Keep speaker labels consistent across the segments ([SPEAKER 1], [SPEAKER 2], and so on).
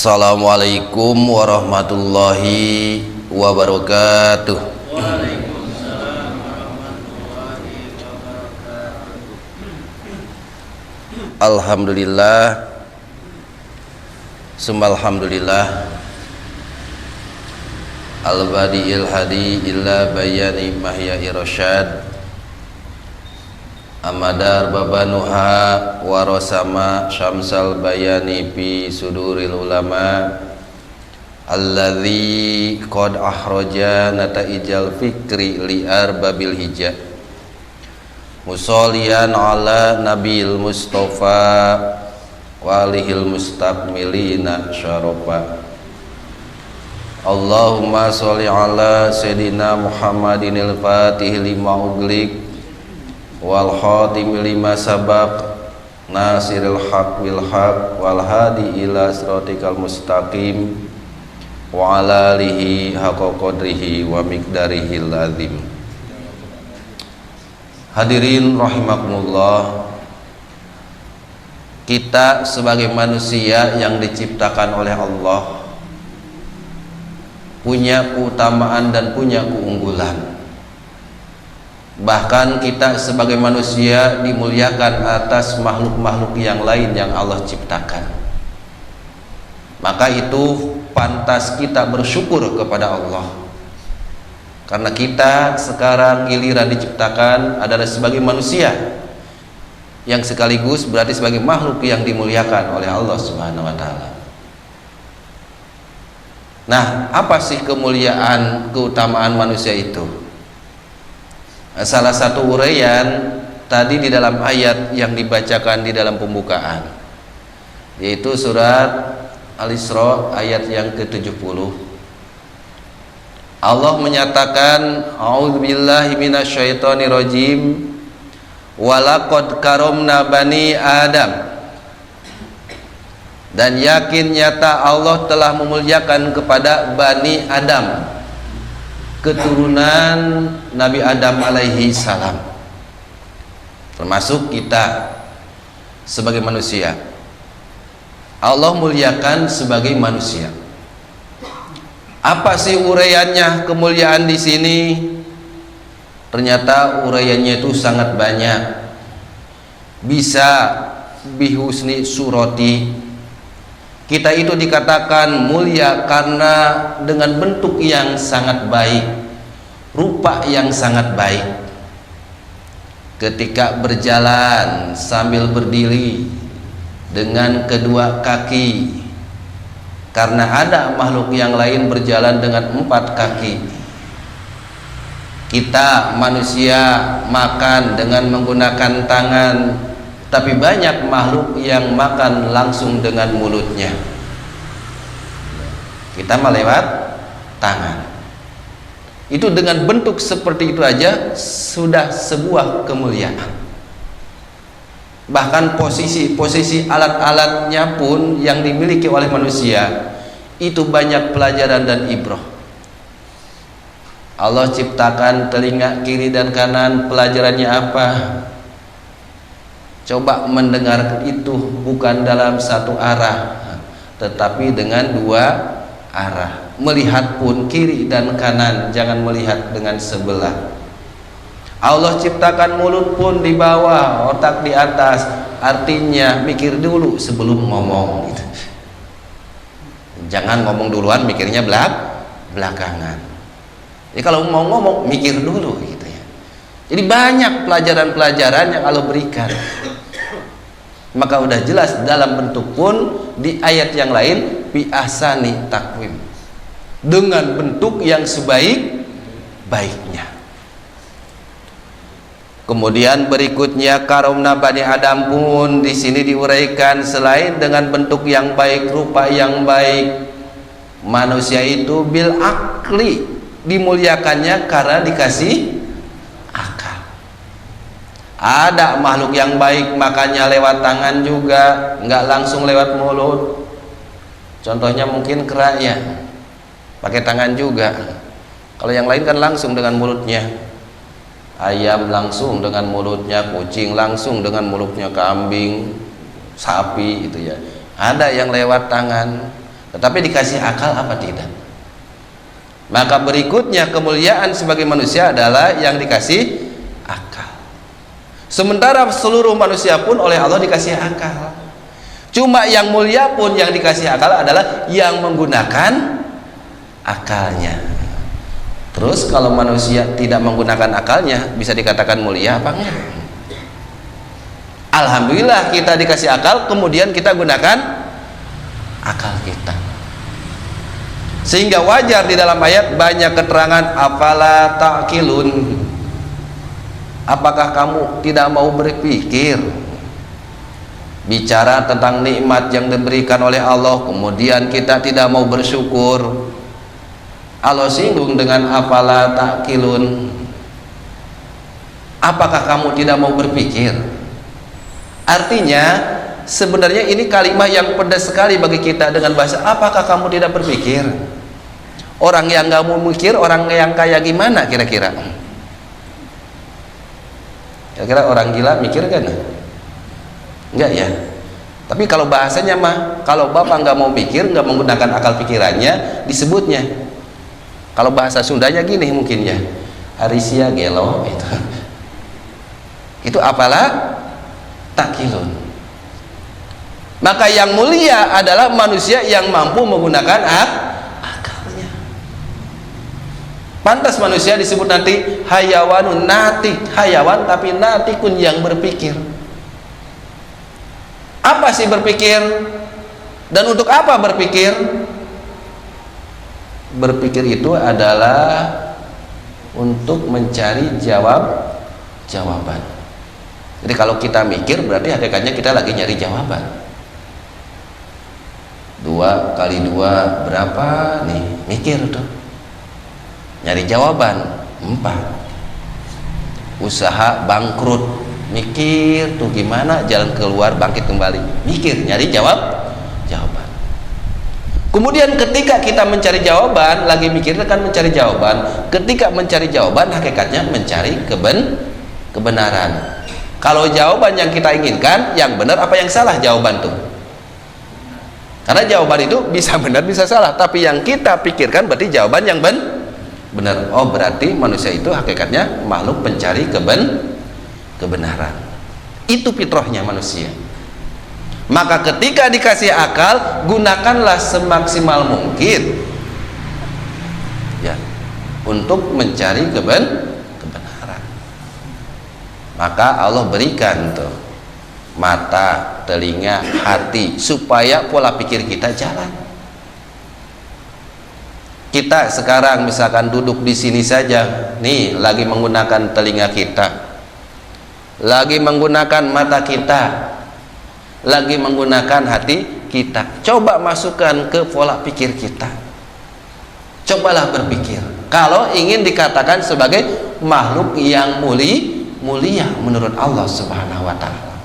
[SPEAKER 1] Assalamualaikum warahmatullahi wabarakatuh.
[SPEAKER 2] Waalaikumsalam warahmatullahi wabarakatuh.
[SPEAKER 1] Alhamdulillah, summa alhamdulillah, al-badi'il hadi illa bayani mahya irasyad, amadar babanuha warosama syamsal bayani fi suduril ulama alladzi qad ahraja nataijal fikri li arbabil hijab musollian ala nabil mustafa walihil mustakmilina syarafa. Allahumma sholli ala sayyidina Muhammadinil fatih lima uglik wal khatim lima sabaq nasiril haq bil haq wal hadi ila siratikal mustaqim wa ala alihi haqqa qadrihi wa miqdarihil azim. Hadirin rahimakumullah, kita sebagai manusia yang diciptakan oleh Allah punya keutamaan dan punya keunggulan. Bahkan kita sebagai manusia dimuliakan atas makhluk-makhluk yang lain yang Allah ciptakan. Maka itu pantas kita bersyukur kepada Allah, karena kita sekarang giliran diciptakan adalah sebagai manusia yang sekaligus berarti sebagai makhluk yang dimuliakan oleh Allah Subhanahu wa taala. Nah, apa sih kemuliaan, keutamaan manusia itu? Salah satu uraian tadi di dalam ayat yang dibacakan di dalam pembukaan, yaitu surat Al-Isra ayat yang ke-70. Allah menyatakan, a'udzubillahi minasyaitonirrajim, walaqad karomna bani Adam. Dan yakin nyata Allah telah memuliakan kepada Bani Adam, keturunan Nabi Adam alaihi salam, termasuk kita sebagai manusia. Allah muliakan sebagai manusia. Apa sih uraiannya kemuliaan di sini? Ternyata uraiannya itu sangat banyak. Bisa bihusni surati, kita itu dikatakan mulia karena dengan bentuk yang sangat baik, rupa yang sangat baik. Ketika berjalan sambil berdiri dengan kedua kaki, karena ada makhluk yang lain berjalan dengan 4 kaki. Kita manusia makan dengan menggunakan tangan, tapi banyak makhluk yang makan langsung dengan mulutnya. Kita melewat tangan. Itu dengan bentuk seperti itu aja sudah sebuah kemuliaan. Bahkan posisi alat-alatnya pun yang dimiliki oleh manusia itu banyak pelajaran dan ibrah. Allah ciptakan telinga kiri dan kanan, pelajarannya apa? Coba mendengar itu bukan dalam satu arah, tetapi dengan 2 arah. Melihat pun kiri dan kanan, jangan melihat dengan sebelah. Allah ciptakan mulut pun di bawah, otak di atas. Artinya mikir dulu sebelum ngomong gitu. Jangan ngomong duluan, mikirnya belakangan. Jadi kalau mau ngomong mikir dulu gitu ya. Jadi banyak pelajaran-pelajaran yang Allah berikan. Maka udah jelas dalam bentuk pun di ayat yang lain bi ahsani takwim, dengan bentuk yang sebaik-baiknya. Kemudian berikutnya karomna bani Adam pun di sini diuraikan selain dengan bentuk yang baik, rupa yang baik, manusia itu bil akli, dimuliakannya karena dikasih akal. Ada makhluk yang baik makannya lewat tangan juga, nggak langsung lewat mulut. Contohnya mungkin kera ya, pakai tangan juga. Kalau yang lain kan langsung dengan mulutnya. Ayam langsung dengan mulutnya, kucing langsung dengan mulutnya, kambing, sapi itu ya. Ada yang lewat tangan. tetapi dikasih akal apa tidak? Maka berikutnya kemuliaan sebagai manusia adalah yang dikasih akal. Sementara seluruh manusia pun oleh Allah dikasih akal. Cuma yang mulia pun yang dikasih akal adalah yang menggunakan akalnya. Terus kalau manusia tidak menggunakan akalnya, bisa dikatakan mulia apa enggak? Alhamdulillah kita dikasih akal, kemudian kita gunakan akal kita. Sehingga wajar di dalam ayat banyak keterangan afala ta'qilun. Apakah kamu tidak mau berpikir? Bicara tentang nikmat yang diberikan oleh Allah, kemudian kita tidak mau bersyukur. Allah singgung dengan afala ta'qilun. Apakah kamu tidak mau berpikir? Artinya sebenarnya ini kalimat yang pedas sekali bagi kita dengan bahasa apakah kamu tidak berpikir? Orang yang nggak mau mikir, orang yang kayak gimana kira-kira? Kira-kira orang gila mikir kan? Enggak ya? Tapi kalau bahasanya mah, kalau bapak nggak mau mikir, nggak menggunakan akal pikirannya, disebutnya. Kalau bahasa Sundanya gini mungkin ya, Arisia gelo itu apalah takilun. Maka yang mulia adalah manusia yang mampu menggunakan akalnya. Pantas manusia disebut nanti hayawanun natik, hayawan tapi natikun yang berpikir. Apa sih berpikir? Dan untuk apa berpikir? Berpikir itu adalah untuk mencari jawaban. Jadi kalau kita mikir berarti hakikatnya kita lagi nyari jawaban. 2 kali 2 berapa nih? Mikir tuh, nyari jawaban. 4 usaha bangkrut, mikir tuh gimana jalan keluar bangkit kembali, mikir nyari jawaban. Kemudian ketika kita mencari jawaban, lagi mikir kan mencari jawaban. Ketika mencari jawaban, hakikatnya mencari kebenaran. Kalau jawaban yang kita inginkan, yang benar apa yang salah jawaban tuh? Karena jawaban itu bisa benar bisa salah, tapi yang kita pikirkan berarti jawaban yang benar. Oh berarti manusia itu hakikatnya makhluk pencari kebenaran. Itu fitrahnya manusia. Maka ketika dikasih akal, gunakanlah semaksimal mungkin ya untuk mencari kebenaran. Maka Allah berikan tuh mata, telinga, hati supaya pola pikir kita jalan. Kita sekarang misalkan duduk di sini saja, nih lagi menggunakan telinga kita, lagi menggunakan mata kita, lagi menggunakan hati kita. Coba masukkan ke pola pikir kita. Cobalah berpikir. Kalau ingin dikatakan sebagai makhluk yang mulia menurut Allah Subhanahu wa taala.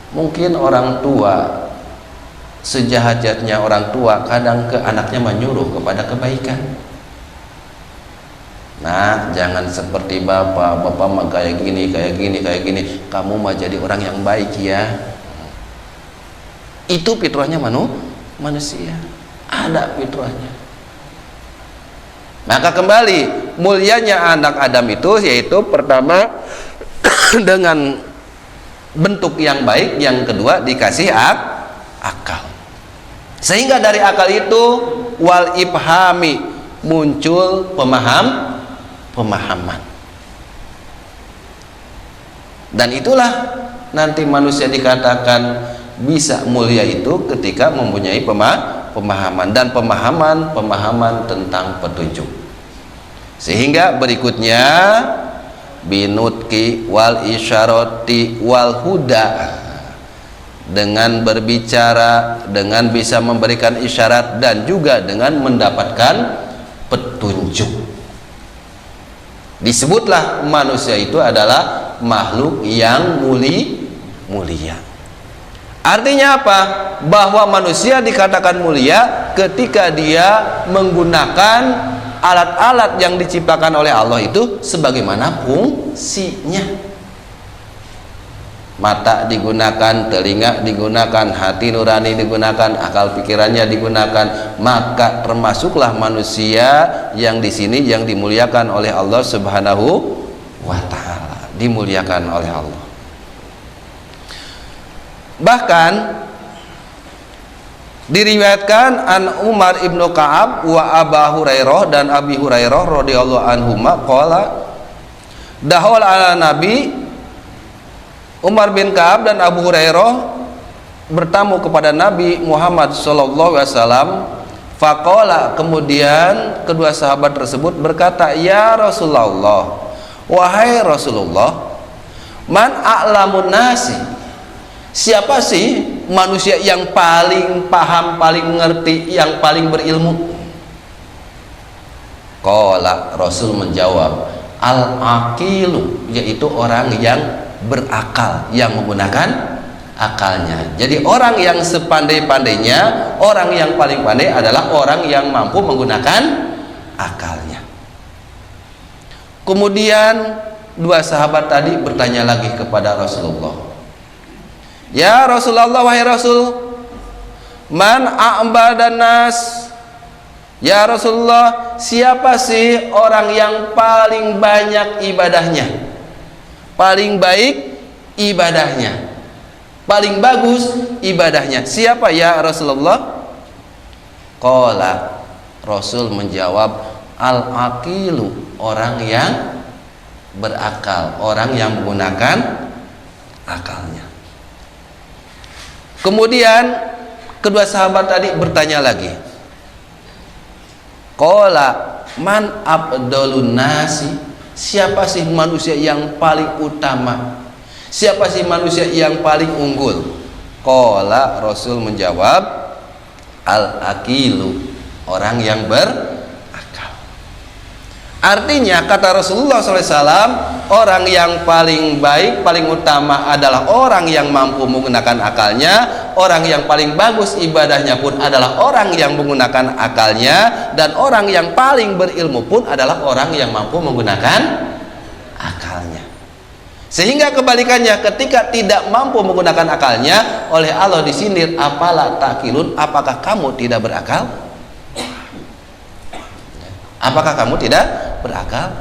[SPEAKER 1] Mungkin orang tua, sejahat-jahatnya orang tua, kadang ke anaknya menyuruh kepada kebaikan. Nah, jangan seperti bapak mah kayak gini, kamu mah jadi orang yang baik ya. Itu fitrahnya manusia, ada fitrahnya. Maka kembali, mulianya anak Adam itu yaitu pertama dengan bentuk yang baik, yang kedua dikasih akal. Sehingga dari akal itu wal ifhami muncul pemahaman. Dan itulah nanti manusia dikatakan bisa mulia itu ketika mempunyai pemahaman dan pemahaman tentang petunjuk. Sehingga berikutnya binutki wal isyarati wal huda, dengan berbicara, dengan bisa memberikan isyarat dan juga dengan mendapatkan petunjuk. Disebutlah manusia itu adalah makhluk yang mulia. Artinya apa? Bahwa manusia dikatakan mulia ketika dia menggunakan alat-alat yang diciptakan oleh Allah itu sebagaimana fungsinya. Mata digunakan, telinga digunakan, hati nurani digunakan, akal pikirannya digunakan, maka termasuklah manusia yang di sini yang dimuliakan oleh Allah Subhanahu wa taala, dimuliakan oleh Allah. Bahkan diriwayatkan an Umar ibnu Ka'ab wa Aba Hurairah dan Abi Hurairah radhiyallahu anhuma qala dahol ala Nabi. Umar bin Ka'ab dan Abu Hurairah bertamu kepada Nabi Muhammad sallallahu alaihi wasallam. Faqala, kemudian kedua sahabat tersebut berkata, "Ya Rasulullah, wahai Rasulullah, man a'lamun nasi?" Siapa sih manusia yang paling paham, paling mengerti, yang paling berilmu? Qala, Rasul menjawab, al-aqilu, yaitu orang yang berakal, yang menggunakan akalnya. Jadi orang yang sepandai-pandainya, orang yang paling pandai adalah orang yang mampu menggunakan akalnya. Kemudian dua sahabat tadi bertanya lagi kepada Rasulullah, "Ya Rasulullah, wahai Rasul, man a'badan nas?" Ya Rasulullah, siapa sih orang yang paling banyak ibadahnya, paling baik ibadahnya, paling bagus ibadahnya? Siapa ya Rasulullah? Qala, Rasul menjawab, al-aqilu, orang yang berakal, orang yang menggunakan akalnya. Kemudian kedua sahabat tadi bertanya lagi, qala man abdalun nasi? Siapa sih manusia yang paling utama? Siapa sih manusia yang paling unggul? Qala, Rasul menjawab, al-aqilu, orang yang berakal. Artinya kata Rasulullah SAW, orang yang paling baik, paling utama adalah orang yang mampu menggunakan akalnya. Orang yang paling bagus ibadahnya pun adalah orang yang menggunakan akalnya. Dan orang yang paling berilmu pun adalah orang yang mampu menggunakan akalnya. Sehingga kebalikannya, ketika tidak mampu menggunakan akalnya, oleh Allah disindir, apalah takilun, apakah kamu tidak berakal? Apakah kamu tidak berakal?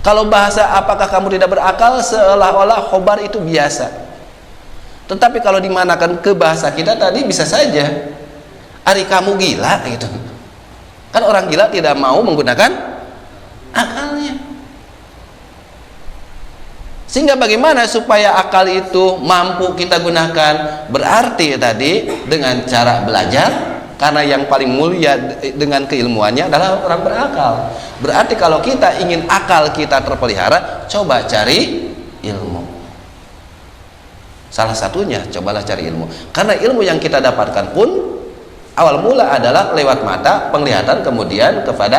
[SPEAKER 1] Kalau bahasa apakah kamu tidak berakal, seolah-olah khobar itu biasa. Tetapi kalau dimanakan ke bahasa kita tadi, bisa saja ari kamu gila gitu. Kan orang gila tidak mau menggunakan akalnya. Sehingga bagaimana supaya akal itu mampu kita gunakan? Berarti tadi dengan cara belajar, karena yang paling mulia dengan keilmuannya adalah orang berakal. Berarti kalau kita ingin akal kita terpelihara, coba cari ilmu. Salah satunya cobalah cari ilmu, karena ilmu yang kita dapatkan pun awal mula adalah lewat mata penglihatan, kemudian kepada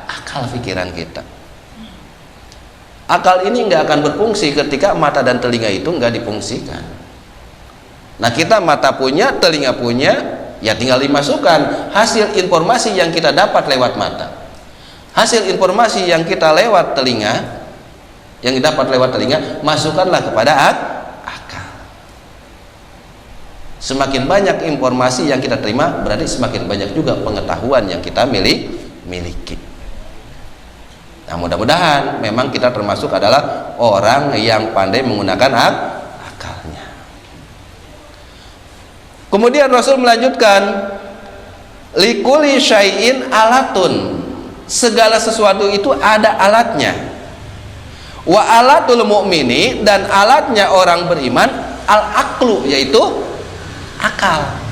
[SPEAKER 1] akal pikiran kita. Akal ini nggak akan berfungsi ketika mata dan telinga itu nggak difungsikan. Nah, kita mata punya, telinga punya, ya tinggal dimasukkan hasil informasi yang kita dapat lewat mata, hasil informasi yang kita lewat telinga, yang didapat lewat telinga, masukkanlah kepada akal. Semakin banyak informasi yang kita terima, berarti semakin banyak juga pengetahuan yang kita miliki. Nah, mudah-mudahan memang kita termasuk adalah orang yang pandai menggunakan akalnya. Kemudian Rasul melanjutkan, likuli syai'in alatun, segala sesuatu itu ada alatnya. Wa alatul mu'mini, dan alatnya orang beriman al-aqlu, yaitu akal.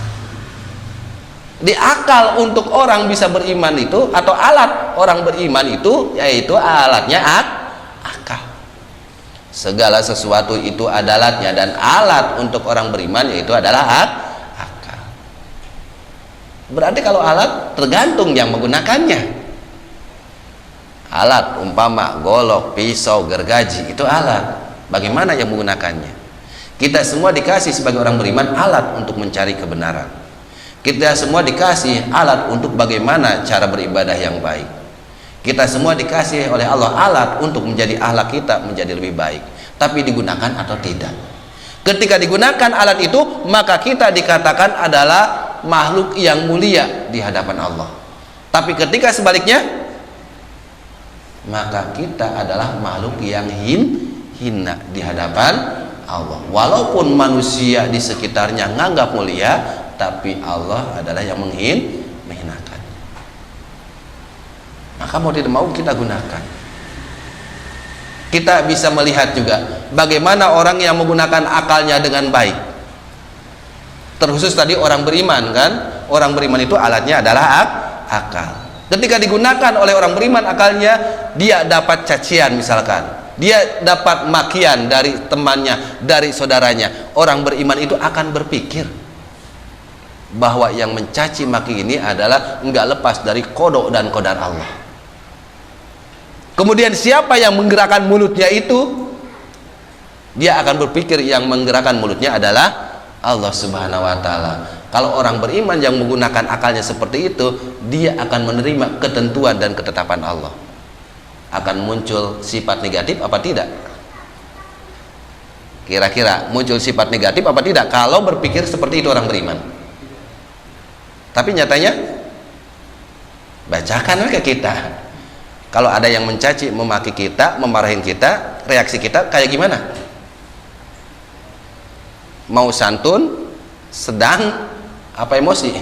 [SPEAKER 1] Di akal untuk orang bisa beriman itu, atau alat orang beriman itu, yaitu alatnya akal. Segala sesuatu itu ada alatnya, dan alat untuk orang beriman yaitu adalah akal. Berarti kalau alat tergantung yang menggunakannya. Alat umpama golok, pisau, gergaji, itu alat. Bagaimana yang menggunakannya? Kita semua dikasih sebagai orang beriman alat untuk mencari kebenaran. Kita semua dikasih alat untuk bagaimana cara beribadah yang baik. Kita semua dikasih oleh Allah alat untuk menjadi akhlak kita menjadi lebih baik. Tapi digunakan atau tidak? Ketika digunakan alat itu, maka kita dikatakan adalah makhluk yang mulia di hadapan Allah. Tapi ketika sebaliknya, maka kita adalah makhluk yang hina di hadapan Allah. Walaupun manusia di sekitarnya nganggap mulia, tapi Allah adalah yang menghinakan. Maka mau tidak mau kita gunakan. Kita bisa melihat juga bagaimana orang yang menggunakan akalnya dengan baik. Terkhusus tadi orang beriman kan, orang beriman itu alatnya adalah akal. Ketika digunakan oleh orang beriman akalnya, dia dapat cacian misalkan, dia dapat makian dari temannya, dari saudaranya. Orang beriman itu akan berpikir bahwa yang mencaci maki ini adalah enggak lepas dari kodok dan kodar Allah. Kemudian siapa yang menggerakkan mulutnya itu, dia akan berpikir yang menggerakkan mulutnya adalah Allah Subhanahu wa Ta'ala. Kalau orang beriman yang menggunakan akalnya seperti itu, dia akan menerima ketentuan dan ketetapan Allah. Akan muncul sifat negatif apa tidak? Kira-kira muncul sifat negatif apa tidak kalau berpikir seperti itu orang beriman? Tapi nyatanya, bacakan ke kita. Kalau ada yang mencaci, memaki kita, memarahin kita, reaksi kita kayak gimana? Mau santun, sedang, apa emosi?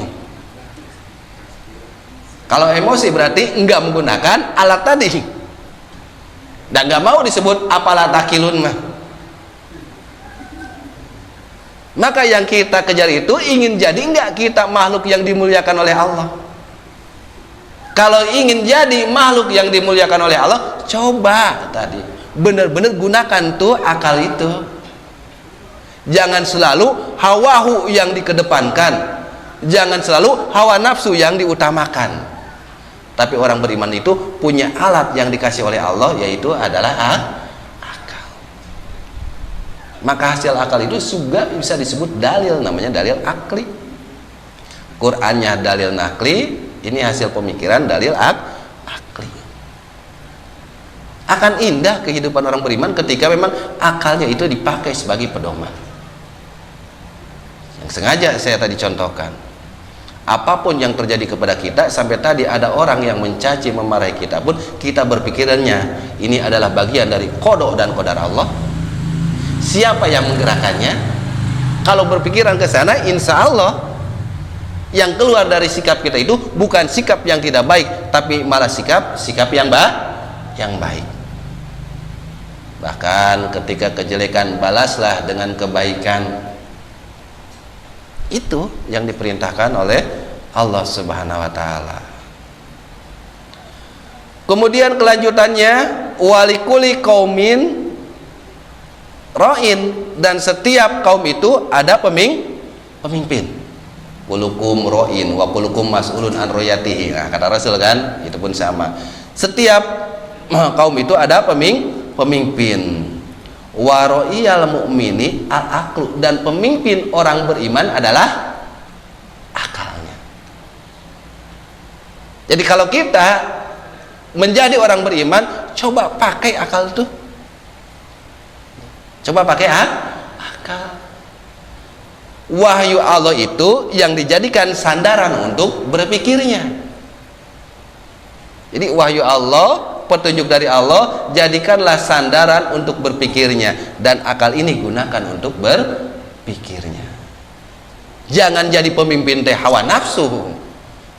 [SPEAKER 1] Kalau emosi berarti enggak menggunakan alat tadi, dan enggak mau disebut apalah takilun mah. Maka yang kita kejar itu ingin jadi enggak kita makhluk yang dimuliakan oleh Allah. Kalau ingin jadi makhluk yang dimuliakan oleh Allah, coba tadi benar-benar gunakan tuh akal itu. Jangan selalu hawahu yang dikedepankan, jangan selalu hawa nafsu yang diutamakan. Tapi orang beriman itu punya alat yang dikasih oleh Allah, yaitu adalah akal. Maka hasil akal itu juga bisa disebut dalil, namanya dalil akli. Qur'annya dalil nakli, ini hasil pemikiran dalil akli. Akan indah kehidupan orang beriman ketika memang akalnya itu dipakai sebagai pedoman. Yang sengaja saya tadi contohkan, apapun yang terjadi kepada kita, sampai tadi ada orang yang mencaci memarahi kita pun, kita berpikirannya ini adalah bagian dari kodok dan kodar Allah. Siapa yang menggerakkannya? Kalau berpikiran ke sana, insya Allah yang keluar dari sikap kita itu bukan sikap yang tidak baik, tapi malah sikap yang baik. Bahkan ketika kejelekan, balaslah dengan kebaikan. Itu yang diperintahkan oleh Allah Subhanahu wa Ta'ala. Kemudian kelanjutannya, walikuli kaumin ra'in, dan setiap kaum itu ada pemimpin. Kulukum ro'in wa kulukum mas'ulun an royatihi. Nah, kata Rasul kan, itu pun sama. Setiap kaum itu ada pemimpin. Wa ro'iyal mu'mini al-aqlu, dan pemimpin orang beriman adalah akalnya. Jadi kalau kita menjadi orang beriman, coba pakai akal tuh. Coba pakai akal. Wahyu Allah itu yang dijadikan sandaran untuk berpikirnya. Jadi wahyu Allah, petunjuk dari Allah, jadikanlah sandaran untuk berpikirnya, dan akal ini gunakan untuk berpikirnya. Jangan jadi pemimpin teh hawa nafsu,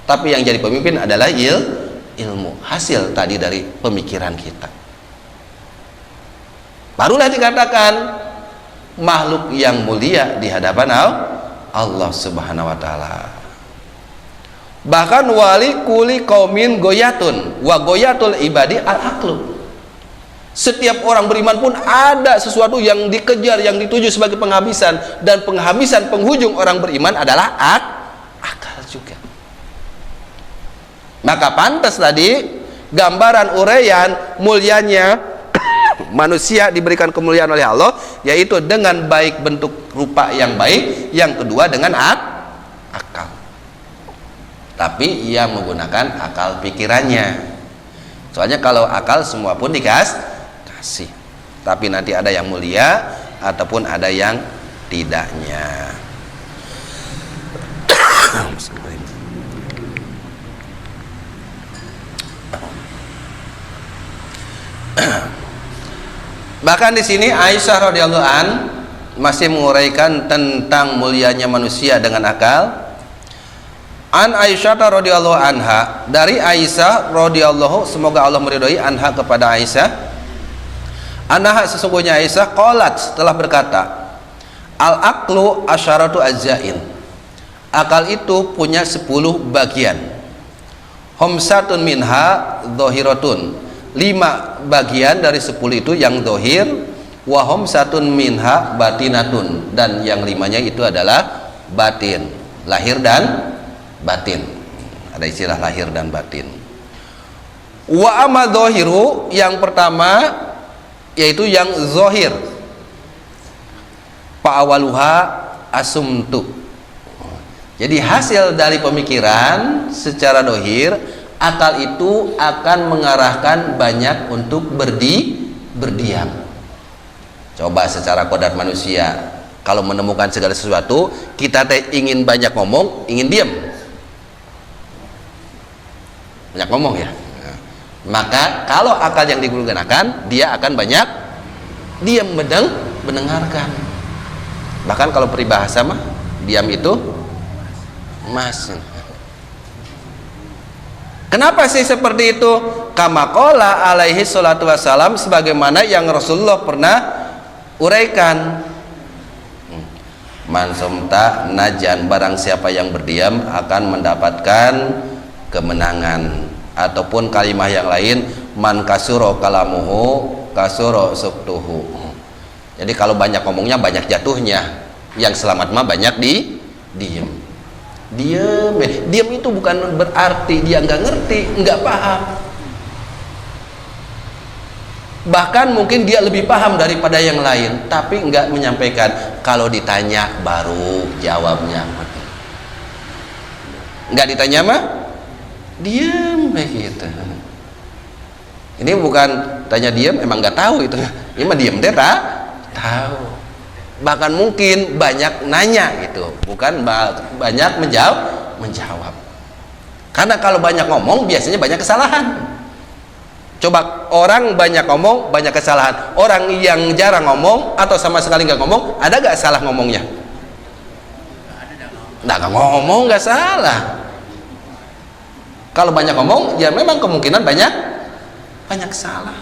[SPEAKER 1] tapi yang jadi pemimpin adalah ilmu, hasil tadi dari pemikiran kita. Barulah dikatakan makhluk yang mulia di hadapan Allah Subhanahu wa Ta'ala. Bahkan wali kuli kaumin goyatun wa goyatul ibadi al-aqlu. Setiap orang beriman pun ada sesuatu yang dikejar, yang dituju sebagai penghabisan, dan penghabisan penghujung orang beriman adalah akal juga. Maka pantas tadi gambaran uraian mulianya manusia diberikan kemuliaan oleh Allah, yaitu dengan baik bentuk rupa yang baik, yang kedua dengan akal. Tapi ia menggunakan akal pikirannya. Soalnya kalau akal semua pun dikasih, tapi nanti ada yang mulia ataupun ada yang tidaknya. Bahkan di sini Aisyah radhiyallahu an masih menguraikan tentang mulianya manusia dengan akal. An Aisyah radhiyallahu anha, dari Aisyah radhiyallahu, semoga Allah meridhai, anha kepada Aisyah, anha sesungguhnya Aisyah qalat telah berkata, al aqlu asyaratu ajzain, akal itu punya 10 bagian, homsatun minha dhahiratun, 5 bagian dari 10 itu yang dohir, wa homsatun minha batinatun, dan yang 5-nya itu adalah batin, lahir dan batin. Ada istilah lahir dan batin. Wa amma dhahiru, yang pertama yaitu yang zahir, fa'awaluha asumtu, jadi hasil dari pemikiran secara dohir, akal itu akan mengarahkan banyak untuk berdiam. Coba secara kodrat manusia, kalau menemukan segala sesuatu, kita ingin banyak ngomong, ingin diam, banyak ngomong ya. Maka kalau akal yang digunakan, dia akan banyak diam, mendengarkan. Bahkan kalau peribahasa mah, diam itu emas. Kenapa sih seperti itu? Kama qala alaihi salatu wassalam, sebagaimana yang Rasulullah pernah uraikan, man sumta najan, barang siapa yang berdiam akan mendapatkan kemenangan. Ataupun kalimah yang lain, man kasuro kalamuhu kasuro suktuhu, jadi kalau banyak ngomongnya banyak jatuhnya, yang selamat mah banyak diem. Diam itu bukan berarti dia nggak ngerti, nggak paham, bahkan mungkin dia lebih paham daripada yang lain, tapi nggak menyampaikan. Kalau ditanya baru jawabnya, nggak ditanya mah diam begitu. Ini bukan tanya diam emang nggak tahu itu, ini mah diam deh tahu. Bahkan mungkin banyak nanya gitu, bukan banyak menjawab. Karena kalau banyak ngomong biasanya banyak kesalahan. Coba orang banyak ngomong banyak kesalahan, orang yang jarang ngomong atau sama sekali nggak ngomong, ada nggak salah ngomongnya? Nggak ngomong nggak salah. Kalau banyak ngomong, ya memang kemungkinan banyak salah.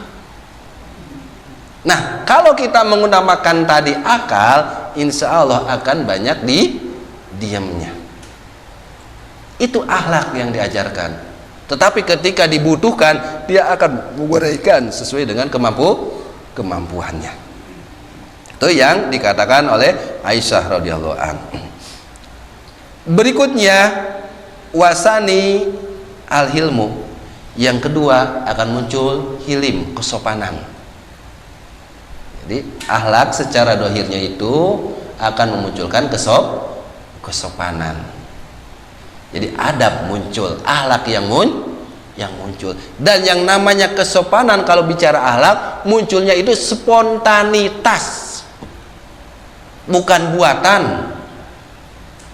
[SPEAKER 1] Nah, kalau kita menggunakan tadi akal, insya Allah akan banyak diamnya. Itu akhlak yang diajarkan. Tetapi ketika dibutuhkan, dia akan menguraikan sesuai dengan kemampuannya. Itu yang dikatakan oleh Aisyah radhiyallahu anha. Berikutnya, wasani al-hilmu, yang kedua akan muncul hilim, kesopanan. Jadi akhlak secara dohirnya itu akan memunculkan kesopanan. Jadi adab muncul, akhlak yang muncul. Dan yang namanya kesopanan, kalau bicara akhlak, munculnya itu spontanitas, bukan buatan,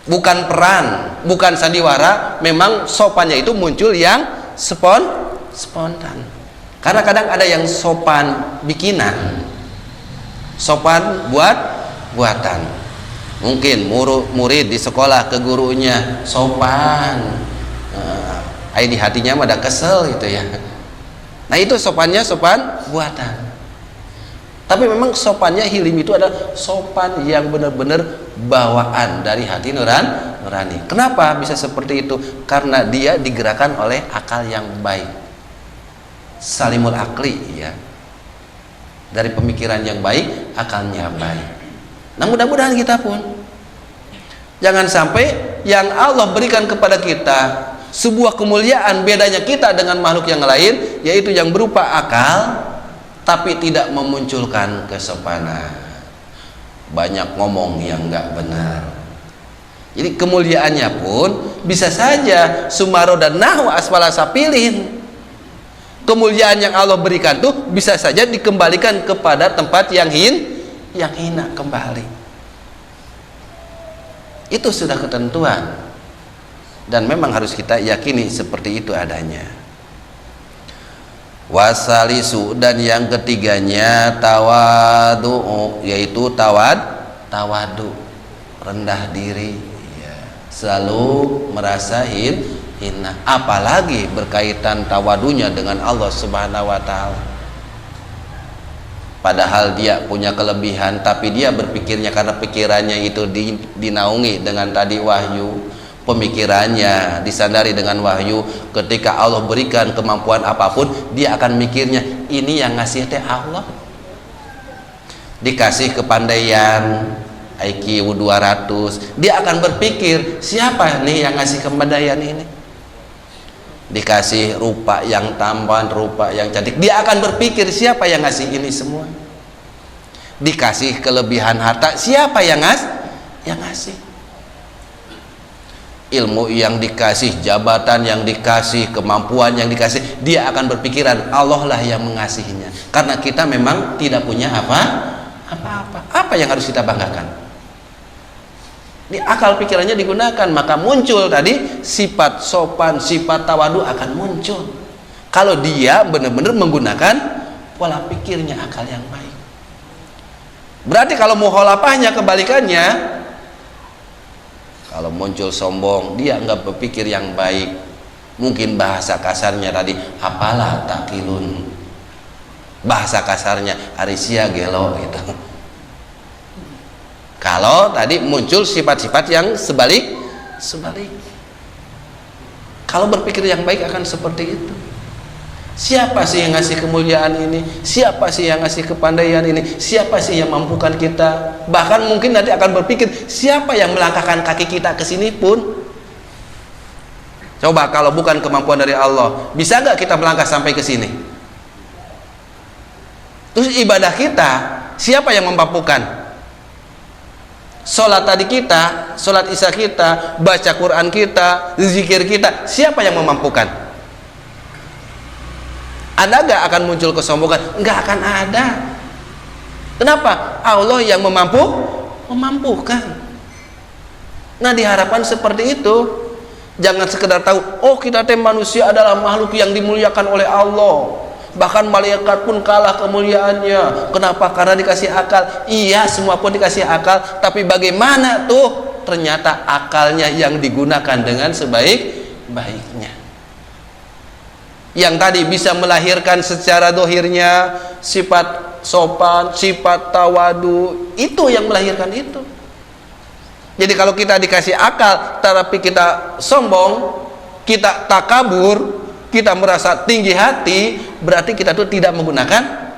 [SPEAKER 1] bukan peran, bukan sandiwara. Memang sopannya itu muncul yang spontan. Karena kadang ada yang sopan bikinan, sopan buatan. Mungkin murid di sekolah ke gurunya sopan, di hatinya mah ada kesel gitu ya. Nah itu sopannya sopan buatan. Tapi memang sopannya hilim itu adalah sopan yang benar-benar bawaan dari hati nurani. Kenapa bisa seperti itu? Karena dia digerakkan oleh akal yang baik, salimul akli ya. Dari pemikiran yang baik, akalnya baik. Nah mudah-mudahan kita pun jangan sampai yang Allah berikan kepada kita sebuah kemuliaan, bedanya kita dengan makhluk yang lain, yaitu yang berupa akal tapi tidak memunculkan kesopanan, banyak ngomong yang nggak benar. Jadi kemuliaannya pun bisa saja sumaro dan nahu asfala sapilin. Kemuliaan yang Allah berikan tuh bisa saja dikembalikan kepada tempat yang hina kembali. Itu sudah ketentuan, dan memang harus kita yakini seperti itu adanya. Wasalisu, dan yang ketiganya tawadu, yaitu tawadu, rendah diri, ya, selalu merasa hina, apalagi berkaitan tawadunya dengan Allah Subhanahu wa taala. Padahal dia punya kelebihan, tapi dia berpikirnya karena pikirannya itu dinaungi dengan tadi wahyu, pemikirannya disandari dengan wahyu. Ketika Allah berikan kemampuan apapun, dia akan mikirnya ini yang ngasih teh Allah. Dikasih kepandaian IQ 200, dia akan berpikir siapa nih yang ngasih kepandaian ini. Dikasih rupa yang tampan, rupa yang cantik, dia akan berpikir siapa yang ngasih ini semua. Dikasih kelebihan harta, siapa yang ngasih. Ilmu yang dikasih, jabatan yang dikasih, kemampuan yang dikasih, dia akan berpikiran Allah lah yang mengasihinya. Karena kita memang tidak punya apa-apa. Apa yang harus kita banggakan? Di akal pikirannya digunakan, maka muncul tadi sifat sopan, sifat tawadu akan muncul. Kalau dia benar-benar menggunakan pola pikirnya, akal yang baik. Berarti kalau mukhalafahnya kebalikannya, kalau muncul sombong, dia nggak berpikir yang baik. Mungkin bahasa kasarnya tadi, apalah takilun. Bahasa kasarnya arisia gelo gitu. Kalau tadi muncul sifat-sifat yang sebalik. Kalau berpikir yang baik akan seperti itu. Siapa sih yang ngasih kemuliaan ini? Siapa sih yang ngasih kepandaian ini? Siapa sih yang mampukan kita? Bahkan mungkin nanti akan berpikir, siapa yang melangkahkan kaki kita ke sini pun? Coba kalau bukan kemampuan dari Allah, bisa nggak kita melangkah sampai ke sini? Terus ibadah kita, siapa yang memampukan? Sholat tadi kita, sholat isya kita, baca Quran kita, zikir kita, siapa yang memampukan? Ada gak akan muncul kesombongan? Nggak akan ada. Kenapa? Allah yang memampukan. Nah, diharapkan seperti itu. Jangan sekedar tahu, oh kita manusia adalah makhluk yang dimuliakan oleh Allah. Bahkan malaikat pun kalah kemuliaannya. Kenapa? Karena dikasih akal. Iya, semua pun dikasih akal, tapi bagaimana tuh ternyata akalnya yang digunakan dengan sebaik-baiknya. Yang tadi bisa melahirkan secara dohirnya sifat sopan, sifat tawadu, itu yang melahirkan itu. Jadi kalau kita dikasih akal tapi kita sombong, kita takabur, kita merasa tinggi hati, berarti kita tuh tidak menggunakan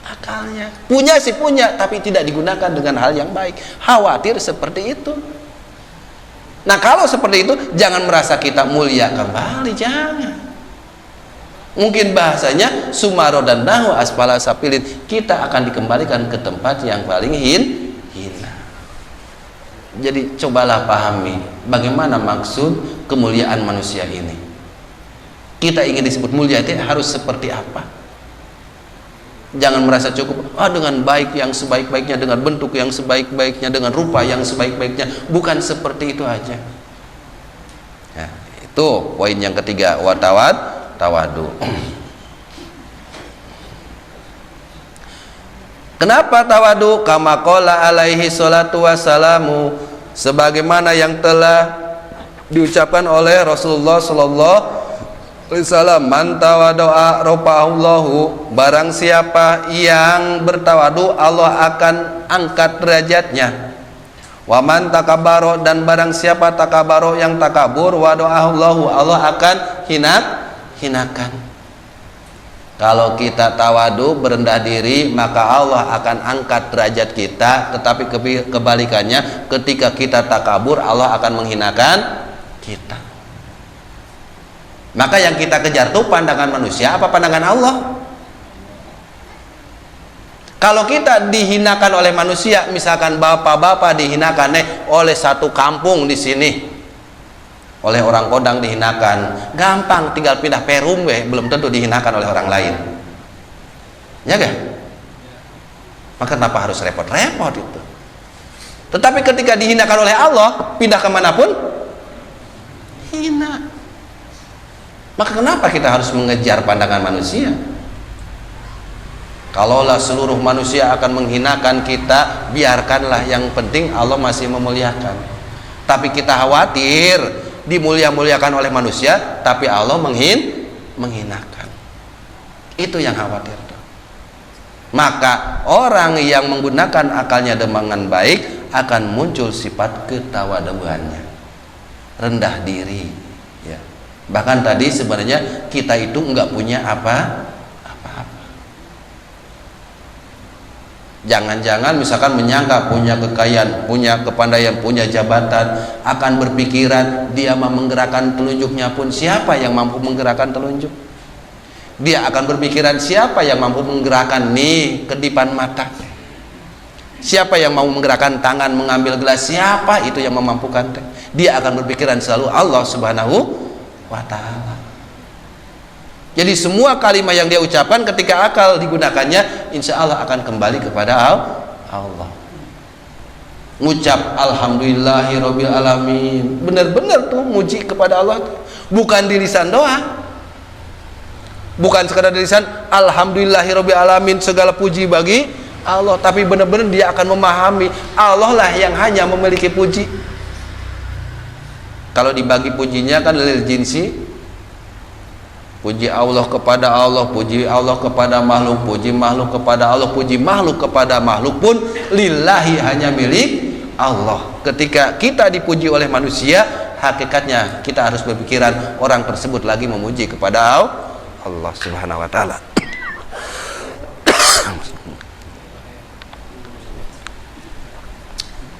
[SPEAKER 1] akalnya. Punya sih punya, tapi tidak digunakan dengan hal yang baik. Khawatir seperti itu. Nah, kalau seperti itu, jangan merasa kita mulia kembali, jangan. Mungkin bahasanya sumaro dan nahu asfala sapilin, kita akan dikembalikan ke tempat yang paling hina. Jadi cobalah pahami bagaimana maksud kemuliaan manusia ini. Kita ingin disebut mulia itu harus seperti apa? Jangan merasa cukup dengan baik yang sebaik-baiknya, dengan bentuk yang sebaik-baiknya, dengan rupa yang sebaik-baiknya. Bukan seperti itu aja. Ya, itu poin yang ketiga, tawadu. Kenapa tawadu? Kama qala alaihi salatu wassalamu, sebagaimana yang telah diucapkan oleh Rasulullah sallallahu Salam, man tawadoa rofa'allahu, barang siapa yang bertawadu Allah akan angkat derajatnya. Wa man takabaro, dan barang siapa takabaro yang takabur, wado'allahu, Allah akan hinakan. Kalau kita tawadu, berendah diri, maka Allah akan angkat derajat kita. Tetapi kebalikannya, ketika kita takabur, Allah akan menghinakan kita. Maka yang kita kejar itu pandangan manusia apa pandangan Allah? Kalau kita dihinakan oleh manusia, misalkan bapak-bapak dihinakan oleh satu kampung di sini, oleh orang Kodang dihinakan, gampang tinggal pindah Perum belum tentu dihinakan oleh orang lain. Ya gak? Maka kenapa harus repot-repot itu? Tetapi ketika dihinakan oleh Allah, pindah kemanapun hina. Maka kenapa kita harus mengejar pandangan manusia? Kalaulah seluruh manusia akan menghinakan kita, biarkanlah, yang penting Allah masih memuliakan. Tapi kita khawatir dimulia-muliakan oleh manusia, tapi Allah menghinakan. Itu yang khawatir. Maka orang yang menggunakan akalnya dengan baik akan muncul sifat ketawaduannya, rendah diri, ya. Bahkan tadi sebenarnya kita itu enggak punya apa-apa. Jangan-jangan misalkan menyangka punya kekayaan, punya kepandaian, punya jabatan, akan berpikiran dia mau menggerakkan telunjuknya pun siapa yang mampu menggerakkan telunjuk? Dia akan berpikiran siapa yang mampu menggerakkan nih kedipan mata? Siapa yang mau menggerakkan tangan mengambil gelas? Siapa itu yang memampukan? Dia akan berpikiran selalu Allah Subhanahu wa Ta'ala. Jadi semua kalimat yang dia ucapkan ketika akal digunakannya, insya Allah akan kembali kepada Allah. Ngucap alhamdulillahirabbil alamin, benar-benar tuh muji kepada Allah, bukan di lisan doa, bukan sekadar di lisan alhamdulillahirabbil alamin, segala puji bagi Allah, tapi benar-benar dia akan memahami Allah lah yang hanya memiliki puji. Kalau dibagi pujinya kan lil jinsi, puji Allah kepada Allah, puji Allah kepada makhluk, puji makhluk kepada Allah, puji makhluk kepada makhluk pun lillahi, hanya milik Allah. Ketika kita dipuji oleh manusia, hakikatnya kita harus berpikiran orang tersebut lagi memuji kepada Allah Subhanahu wa Ta'ala.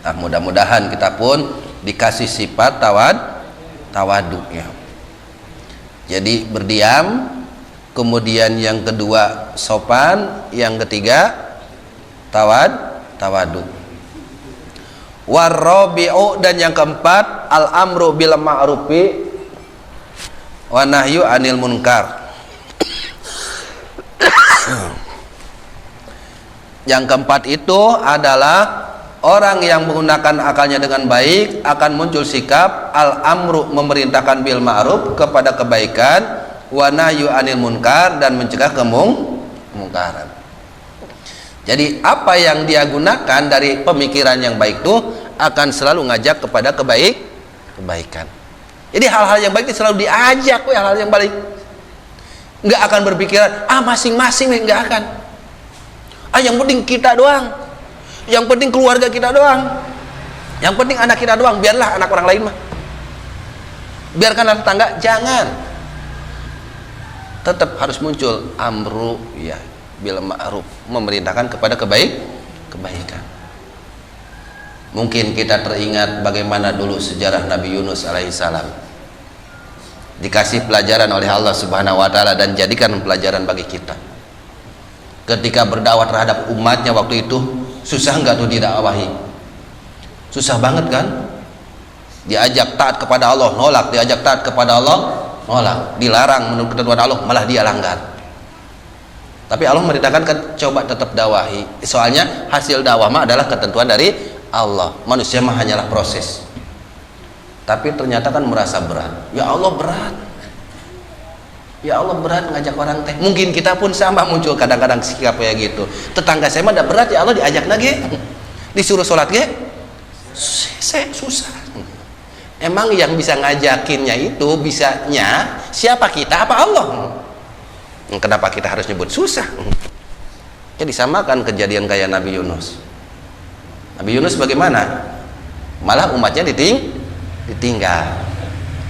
[SPEAKER 1] Nah, mudah-mudahan kita pun dikasih sifat tawaduk, ya. Jadi berdiam, kemudian yang kedua sopan, yang ketiga tawaduk. Warabi'u, dan yang keempat al-amru bil ma'rufi wa nahyu anil munkar. Yang keempat itu adalah orang yang menggunakan akalnya dengan baik akan muncul sikap al-amru, memerintahkan bil ma'ruf, kepada kebaikan, wa nahyu anil munkar, dan mencegah kemungkaran. Jadi apa yang dia gunakan dari pemikiran yang baik itu akan selalu ngajak kepada kebaikan. Jadi hal-hal yang baik itu selalu diajak, hal-hal yang baik. Nggak akan berpikiran masing-masing, nggak akan. Yang penting kita doang, yang penting keluarga kita doang, yang penting anak kita doang, biarlah anak orang lain mah, biarkan anak tetangga, jangan. Tetap harus muncul amru, ya, bil ma'ruf, memerintahkan kepada kebaikan. Mungkin kita teringat bagaimana dulu sejarah Nabi Yunus alaihissalam dikasih pelajaran oleh Allah Subhanahu wa Ta'ala, dan jadikan pelajaran bagi kita. Ketika berdakwah terhadap umatnya waktu itu, susah nggak tuh didakwahi? Susah banget kan? Diajak taat kepada Allah, nolak. Diajak taat kepada Allah, nolak. Dilarang menurut ketentuan Allah, malah dia langgar. Tapi Allah merintahkan kan, coba tetap dakwahi. Soalnya hasil dakwah mah adalah ketentuan dari Allah. Manusia mah hanyalah proses. Tapi ternyata kan merasa berat. Ya Allah berat. Ya Allah berat ngajak orang teh. Mungkin kita pun sama muncul kadang-kadang sikap kayak gitu. Tetangga saya mah ada berat, ya Allah diajak lagi, disuruh sholat ge, susah. Emang yang bisa ngajakinnya itu bisanya siapa, kita apa Allah? Kenapa kita harus nyebut susah? Jadi samakan kejadian kayak Nabi Yunus. Nabi Yunus bagaimana? Malah umatnya ditinggal.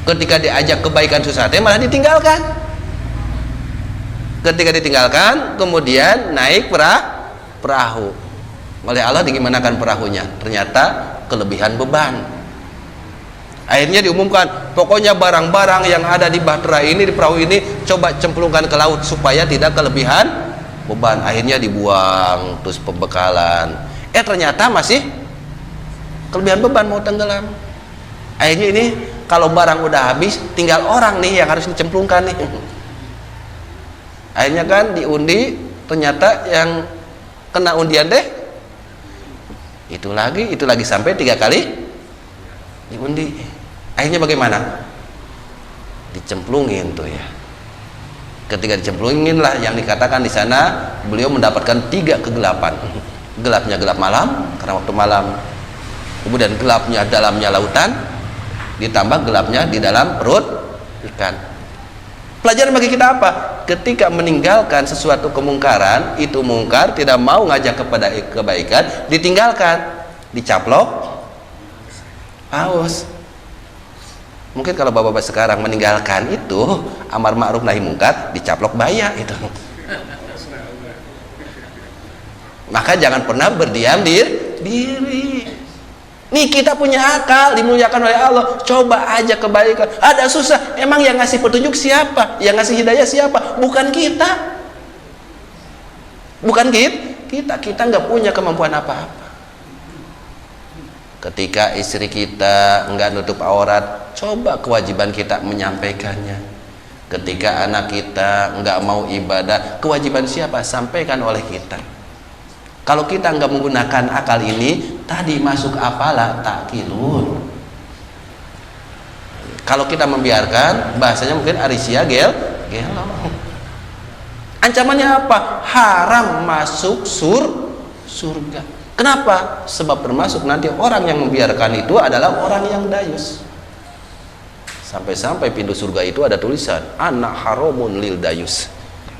[SPEAKER 1] Ketika diajak kebaikan susah teh malah ditinggalkan. Ketika ditinggalkan, kemudian naik perahu. Oleh Allah digimanakan perahunya? Ternyata kelebihan beban. Akhirnya diumumkan, pokoknya barang-barang yang ada di bahtera ini, di perahu ini, coba cemplungkan ke laut supaya tidak kelebihan beban. Akhirnya dibuang, terus pembekalan. Ternyata masih kelebihan beban, mau tenggelam. Akhirnya ini kalau barang udah habis, tinggal orang nih yang harus dicemplungkan nih. Akhirnya kan diundi, ternyata yang kena undian deh itu lagi sampai 3 kali diundi. Akhirnya bagaimana? Dicemplungin tuh ya. Ketika dicemplungin lah yang dikatakan di sana beliau mendapatkan 3 kegelapan. Gelapnya gelap malam karena waktu malam, kemudian gelapnya dalamnya lautan, ditambah gelapnya di dalam perut ikan. Pelajaran bagi kita apa? Ketika meninggalkan sesuatu kemungkaran, itu mungkar, tidak mau ngajak kepada kebaikan, ditinggalkan, dicaplok, haus. Mungkin kalau bapak-bapak sekarang meninggalkan itu amar ma'ruf nahi mungkar, dicaplok baya itu. Maka jangan pernah berdiam diri. Nih kita punya akal, dimuliakan oleh Allah, coba aja kebaikan. Ada susah, emang yang ngasih petunjuk siapa? Yang ngasih hidayah siapa? Bukan kita. Bukan kita nggak punya kemampuan apa-apa. Ketika istri kita nggak nutup aurat, coba kewajiban kita menyampaikannya. Ketika anak kita nggak mau ibadah, kewajiban siapa? Sampaikan oleh kita. Kalau kita nggak menggunakan akal ini, tadi masuk apalah takkilun. Kalau kita membiarkan, bahasanya mungkin arisia gelo. Ancamannya apa? Haram masuk surga. Kenapa? Sebab termasuk nanti orang yang membiarkan itu adalah orang yang dayus. Sampai-sampai pintu surga itu ada tulisan, Ana haramun lil dayus.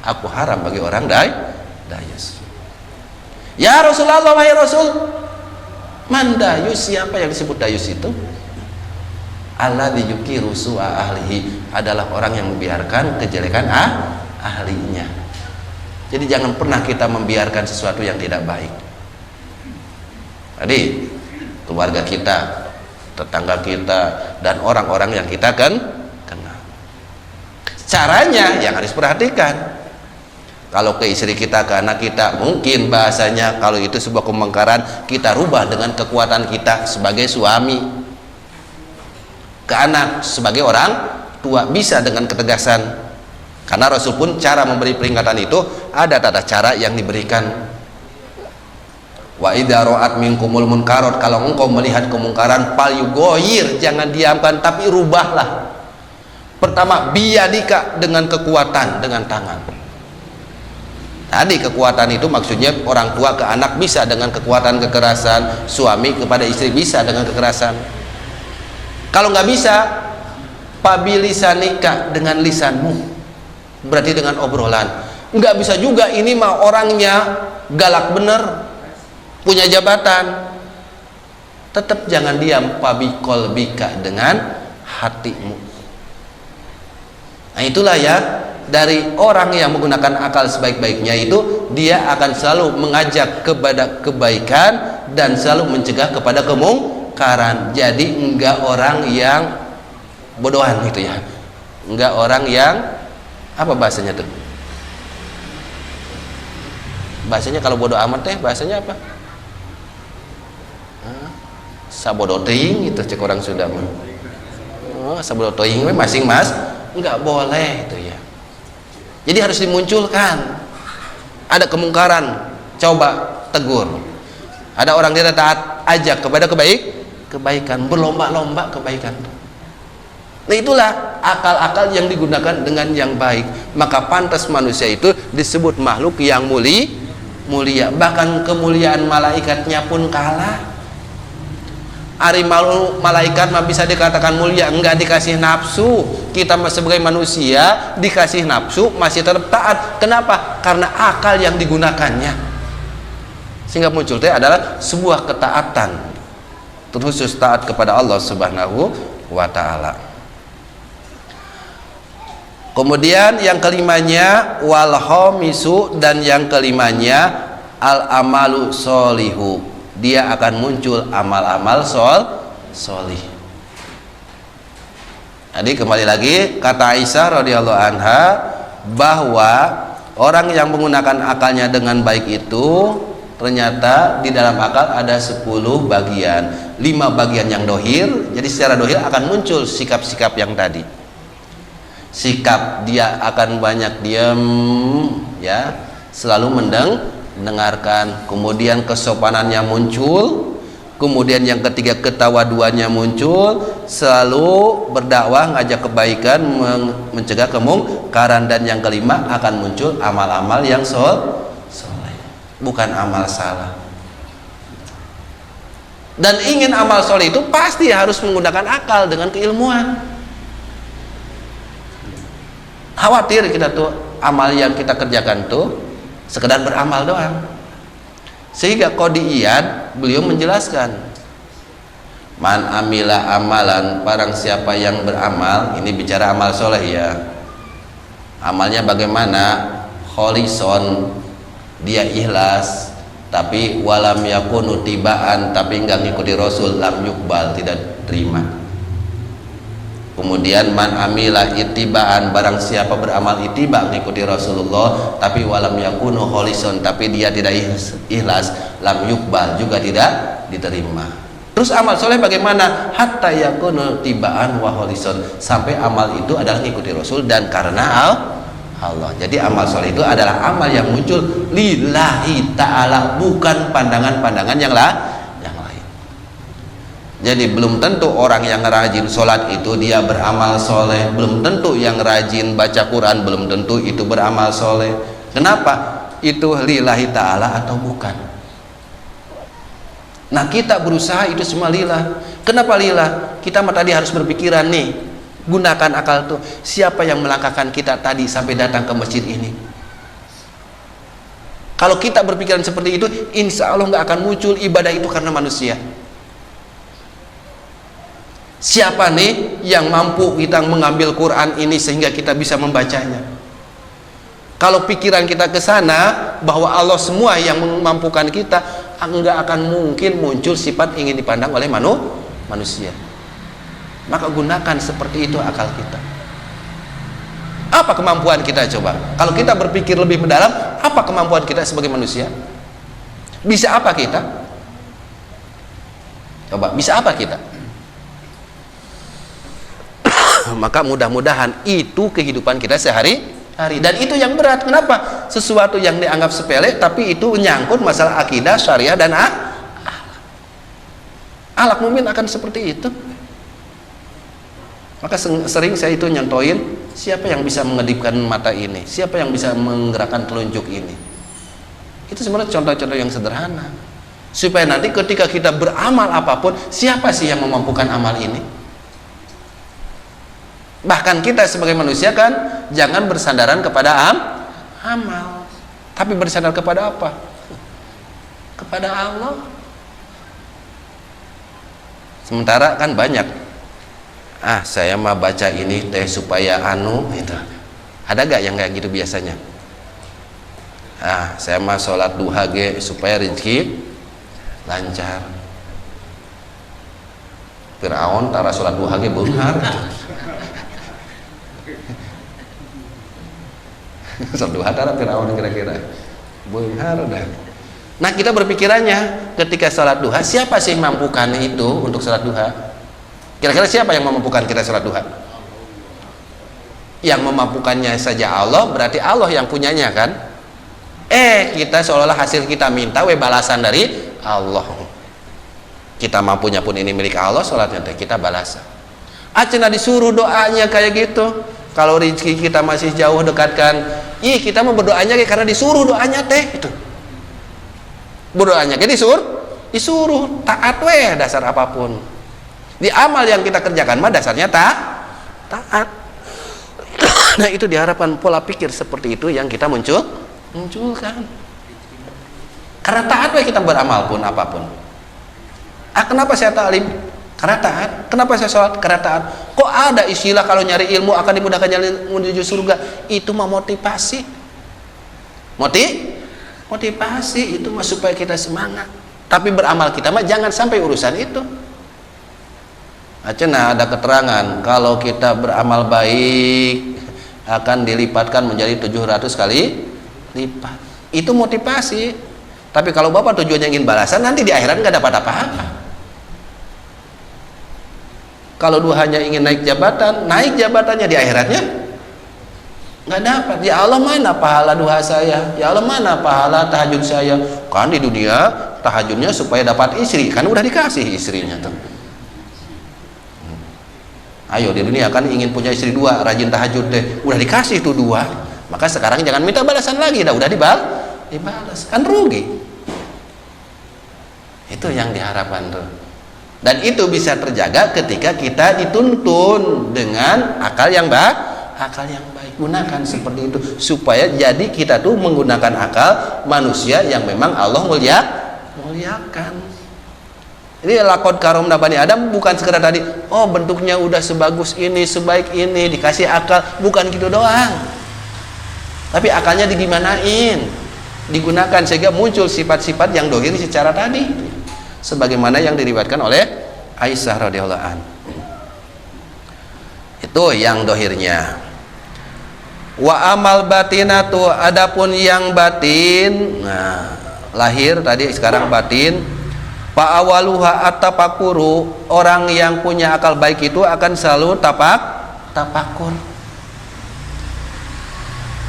[SPEAKER 1] Aku haram bagi orang dayus. Ya Rasulullah, wahai Rasul, man dayus, siapa yang disebut dayus itu? Alladzi yukiru su'a ahlihi, adalah orang yang membiarkan kejelekan ahlinya. Jadi jangan pernah kita membiarkan sesuatu yang tidak baik. Tadi keluarga kita, tetangga kita, dan orang-orang yang kita kenal. Caranya yang harus perhatikan. Kalau ke istri kita, ke anak kita, mungkin bahasanya kalau itu sebuah kemungkaran, kita rubah dengan kekuatan kita sebagai suami. Ke anak sebagai orang tua bisa dengan ketegasan. Karena Rasul pun cara memberi peringatan itu ada tata cara yang diberikan. Wa idza ra'at minkumul munkarat, kalau engkau melihat kemungkaran, fal yughayir, jangan diamkan tapi rubahlah. Pertama, biyadika, dengan kekuatan, dengan tangan. Tadi kekuatan itu maksudnya orang tua ke anak bisa dengan kekuatan kekerasan, suami kepada istri bisa dengan kekerasan. Kalau nggak bisa, pabilisanika, dengan lisanmu, berarti dengan obrolan. Nggak bisa juga, ini mah orangnya galak bener, punya jabatan. Tetap jangan diam, pabikolbika, dengan hatimu. Nah itulah ya, dari orang yang menggunakan akal sebaik-baiknya itu, dia akan selalu mengajak kepada kebaikan dan selalu mencegah kepada kemungkaran. Jadi enggak orang yang bodohan gitu ya, enggak orang yang apa bahasanya tuh, bahasanya kalau bodoh amat teh bahasanya apa? Sabodoting itu cek orang Sunda mah. Oh, sabodoting masing mas enggak boleh itu ya. Jadi harus dimunculkan. Ada kemungkaran, coba tegur. Ada orang tidak taat, ajak kepada kebaikan, berlomba-lomba kebaikan. Nah itulah akal-akal yang digunakan dengan yang baik. Maka pantas manusia itu disebut makhluk yang mulia. Bahkan kemuliaan malaikatnya pun kalah. Ari malaikat mah bisa dikatakan mulia, enggak dikasih nafsu. Kita sebagai manusia dikasih nafsu, masih tetap taat. Kenapa? Karena akal yang digunakannya. Sehingga muncul teh adalah sebuah ketaatan, terkhusus taat kepada Allah Subhanahu wa ta'ala. Kemudian yang kelimanya wal khamisu, dan yang kelimanya al amalu solihu, dia akan muncul amal-amal solih. Jadi kembali lagi kata Aisyah radhiyallahu anha, bahwa orang yang menggunakan akalnya dengan baik itu ternyata di dalam akal ada 10 bagian, 5 bagian yang dohir. Jadi secara dohir akan muncul sikap-sikap yang tadi. Sikap dia akan banyak diam ya, selalu mendengarkan. Kemudian kesopanannya muncul, Kemudian yang ketiga, ketawaduannya muncul, selalu berdakwah, ngajak kebaikan, mencegah kemungkaran. Dan yang kelima, akan muncul amal-amal yang soleh, bukan amal salah. Dan ingin amal soleh itu pasti harus menggunakan akal dengan keilmuan. Khawatir kita tuh amal yang kita kerjakan tuh sekedar beramal doang. Sehingga Qadi Iyad beliau menjelaskan, man amila amalan, barang siapa yang beramal, ini bicara amal soleh ya, amalnya bagaimana, kholison, dia ikhlas, tapi walam yakunu tibaan, tapi enggak ngikuti Rasul, lam yukbal, tidak terima. Kemudian man amila itibaan, barang siapa beramal itiba, ngikuti Rasulullah, tapi walam yakunu kholison, tapi dia tidak ikhlas, lam yukbal, juga tidak diterima. Terus amal soleh bagaimana? Hatta yakunu tibaan wa kholison, sampai amal itu adalah ngikuti Rasul dan karena Allah. Jadi amal soleh itu adalah amal yang muncul lillahi ta'ala, bukan pandangan-pandangan yang lain. Jadi belum tentu orang yang rajin sholat itu dia beramal soleh, belum tentu yang rajin baca Quran belum tentu itu beramal soleh. Kenapa? Itu lillahi ta'ala atau bukan? Nah, kita berusaha itu semua lillah. Kenapa lillah? Kita tadi harus berpikiran nih, gunakan akal tuh, siapa yang melangkahkan kita tadi sampai datang ke masjid ini? Kalau kita berpikiran seperti itu, insya Allah nggak akan muncul ibadah itu karena manusia. Siapa nih yang mampu kita mengambil Quran ini sehingga kita bisa membacanya? Kalau pikiran kita ke sana bahwa Allah semua yang memampukan kita, enggak akan mungkin muncul sifat ingin dipandang oleh manusia. Maka gunakan seperti itu akal kita. Apa kemampuan kita coba? Kalau kita berpikir lebih mendalam, apa kemampuan kita sebagai manusia? Bisa apa kita? Coba, bisa apa kita? Maka mudah-mudahan itu kehidupan kita sehari-hari, dan itu yang berat. Kenapa? Sesuatu yang dianggap sepele tapi itu menyangkut masalah akidah, syariah, dan akhlak mukmin akan seperti itu. Maka sering saya itu nyontoin, siapa yang bisa mengedipkan mata ini, siapa yang bisa menggerakkan telunjuk ini. Itu sebenarnya contoh-contoh yang sederhana, supaya nanti ketika kita beramal apapun, siapa sih yang memampukan amal ini? Bahkan kita sebagai manusia kan jangan bersandaran kepada amal, tapi bersandar kepada apa? Kepada Allah. Sementara kan banyak, saya mah baca ini teh supaya itu. Ada gak yang kayak gitu biasanya? Saya mah sholat duha supaya rezeki lancar. Firaun tara sholat duha beunghar. Sholat duha tara Firaun kira-kira beunghar dah. Nah, kita berpikirannya ketika sholat duha, siapa sih mampukan itu untuk sholat duha? Kira-kira siapa yang memampukan kita sholat duha? Yang memampukannya saja Allah, berarti Allah yang punyanya kan? Kita seolah-olah hasil kita minta balasan dari Allah. Kita mampunya pun ini milik Allah, sholatnya teh kita balasan. Cenah disuruh doanya kayak gitu. Kalau rezeki kita masih jauh, dekatkan. Kita mau berdoanya karena disuruh doanya teh itu. Berdoanya disuruh taat dasar apapun. Di amal yang kita kerjakan mah dasarnya taat. Nah, itu diharapkan pola pikir seperti itu yang kita munculkan. Karena taat kita beramal pun apapun. Kenapa saya taklim? Karena taat. Kenapa saya sholat? Karena taat. Kok ada istilah kalau nyari ilmu akan dimudahkan menuju surga? Itu mah motivasi. Motivasi itu mah supaya kita semangat. Tapi beramal kita mah jangan sampai urusan itu. Ada keterangan kalau kita beramal baik akan dilipatkan menjadi 700 kali lipat. Itu motivasi. Tapi kalau Bapak tujuannya ingin balasan, nanti di akhirat nggak dapat apa-apa. Kalau hanya ingin naik jabatannya di akhiratnya nggak dapat. Ya Allah, mana pahala duha saya? Ya Allah, mana pahala tahajud saya? Kan di dunia tahajudnya supaya dapat istri, kan udah dikasih istrinya tuh. Ayo di dunia kan ingin punya istri 2, rajin tahajud deh, udah dikasih tuh 2, maka sekarang jangan minta balasan lagi, udah dibalas, kan rugi. Itu yang diharapkan tuh. Dan itu bisa terjaga ketika kita dituntun dengan akal yang baik. Gunakan seperti itu supaya jadi kita tuh menggunakan akal manusia yang memang Allah muliakan. Ini lakon karomna bani Adam bukan sekedar tadi, oh bentuknya udah sebagus ini, sebaik ini, dikasih akal, bukan gitu doang. Tapi akalnya digimanain, digunakan sehingga muncul sifat-sifat yang dohir secara tadi, sebagaimana yang diriwayatkan oleh Aisyah radhiyallahu an. Itu yang dohirnya. Wa amal batinatu, adapun yang batin, nah lahir tadi, sekarang batin. Fa awaluha at-tafakuru, orang yang punya akal baik itu akan selalu tafakur.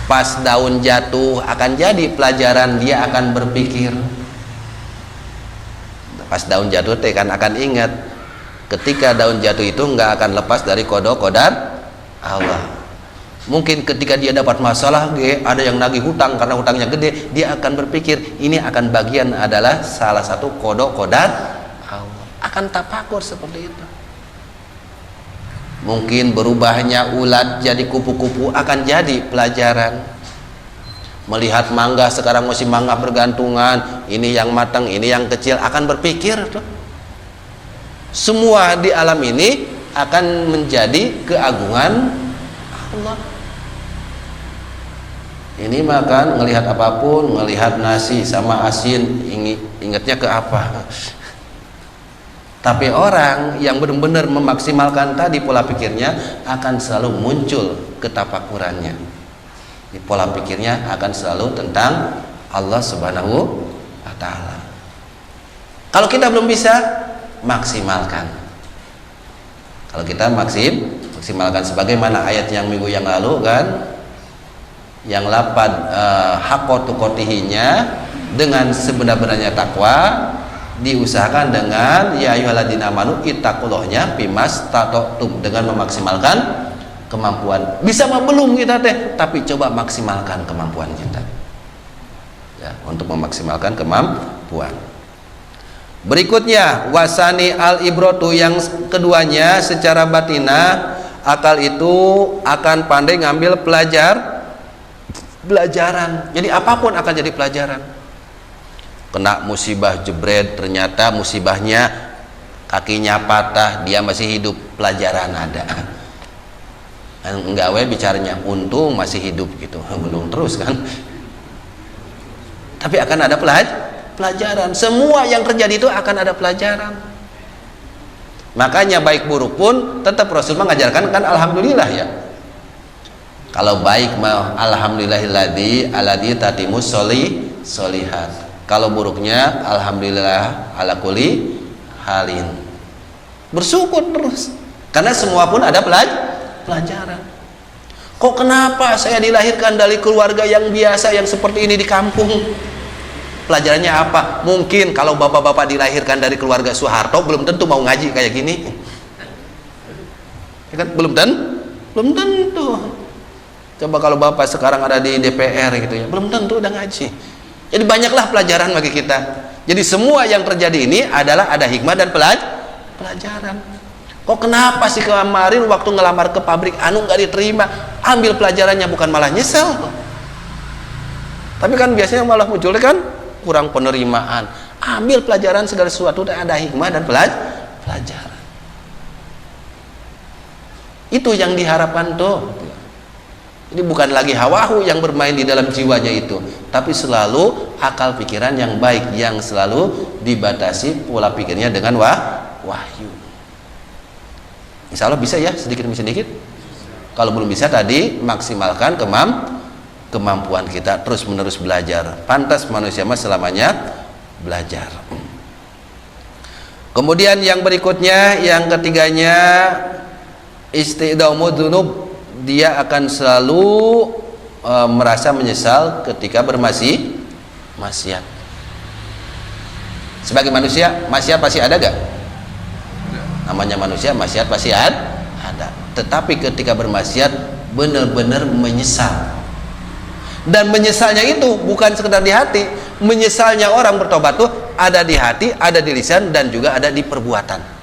[SPEAKER 1] Pas daun jatuh akan jadi pelajaran, dia akan berpikir. Pas daun jatuh teh kan akan ingat, ketika daun jatuh itu nggak akan lepas dari qada Allah. Mungkin ketika dia dapat masalah, ada yang nagih hutang karena hutangnya gede, dia akan berpikir ini akan bagian adalah salah satu qada Allah. Akan tafakur seperti itu. Mungkin berubahnya ulat jadi kupu-kupu akan jadi pelajaran. Melihat mangga sekarang musim mangga bergantungan, ini yang matang, ini yang kecil, akan berpikir tuh. Semua di alam ini akan menjadi keagungan Allah. Ini makan, ngelihat apapun, ngelihat nasi sama asin, ingatnya ke apa? Tapi orang yang benar-benar memaksimalkan tadi pola pikirnya akan selalu muncul ketafakurannya. Di pola pikirnya akan selalu tentang Allah Subhanahu wa Ta'ala. Kalau kita belum bisa, maksimalkan. Kalau kita maksimalkan sebagaimana ayat yang minggu yang lalu kan, yang lapad haqqa tuqatihinya dengan sebenar-benarnya takwa, diusahakan dengan ya ayyuhalladzina amanu ittaqullahnya bimas tatatum, dengan memaksimalkan kemampuan. Bisa mah belum kita teh, tapi coba maksimalkan kemampuan kita ya, untuk memaksimalkan kemampuan. Berikutnya wasani al ibratu, yang keduanya secara batinah, akal itu akan pandai ngambil pelajaran. Jadi apapun akan jadi pelajaran. Kena musibah jebret, ternyata musibahnya kakinya patah, dia masih hidup, pelajaran ada. Enggak bicaranya untung masih hidup gitu, untung terus kan. Tapi akan ada pelajaran. Semua yang terjadi itu akan ada pelajaran. Makanya baik buruk pun tetap Rasul mengajarkan kan alhamdulillah ya. Kalau baik mah alhamdulillahilladzi alladzi tatimus sholihat. Kalau buruknya alhamdulillah ala kulli halin. Bersyukur terus. Karena semua pun ada pelajaran. Kok kenapa saya dilahirkan dari keluarga yang biasa yang seperti ini di kampung? Pelajarannya apa? Mungkin kalau bapak-bapak dilahirkan dari keluarga Soeharto belum tentu mau ngaji kayak gini. Ya kan? Belum tentu. Coba kalau bapak sekarang ada di DPR gitu ya, belum tentu udah ngaji. Jadi banyaklah pelajaran bagi kita. Jadi semua yang terjadi ini adalah ada hikmah dan pelajaran. Kok kenapa sih kemarin waktu ngelamar ke pabrik anu nggak diterima? Ambil pelajarannya, bukan malah nyesel. Tapi kan biasanya malah muncul kan kurang penerimaan. Ambil pelajaran, segala sesuatu ada hikmah dan pelajaran. Itu yang diharapkan tuh. Ini bukan lagi hawahu yang bermain di dalam jiwanya itu, tapi selalu akal pikiran yang baik, yang selalu dibatasi pola pikirnya dengan wahyu. Insya Allah bisa ya, sedikit demi sedikit. Kalau belum bisa tadi, maksimalkan kemampuan kita, terus menerus belajar. Pantas manusia mah selamanya belajar. Kemudian yang berikutnya, yang ketiganya, istiqdamu dzunub, dia akan selalu merasa menyesal ketika bermaksiat. Sebagai manusia, maksiat pasti ada gak? Namanya manusia, maksiat pasti ada. Tetapi ketika bermaksiat benar-benar menyesal. Dan menyesalnya itu bukan sekedar di hati. Menyesalnya orang bertobat tuh ada di hati, ada di lisan, dan juga ada di perbuatan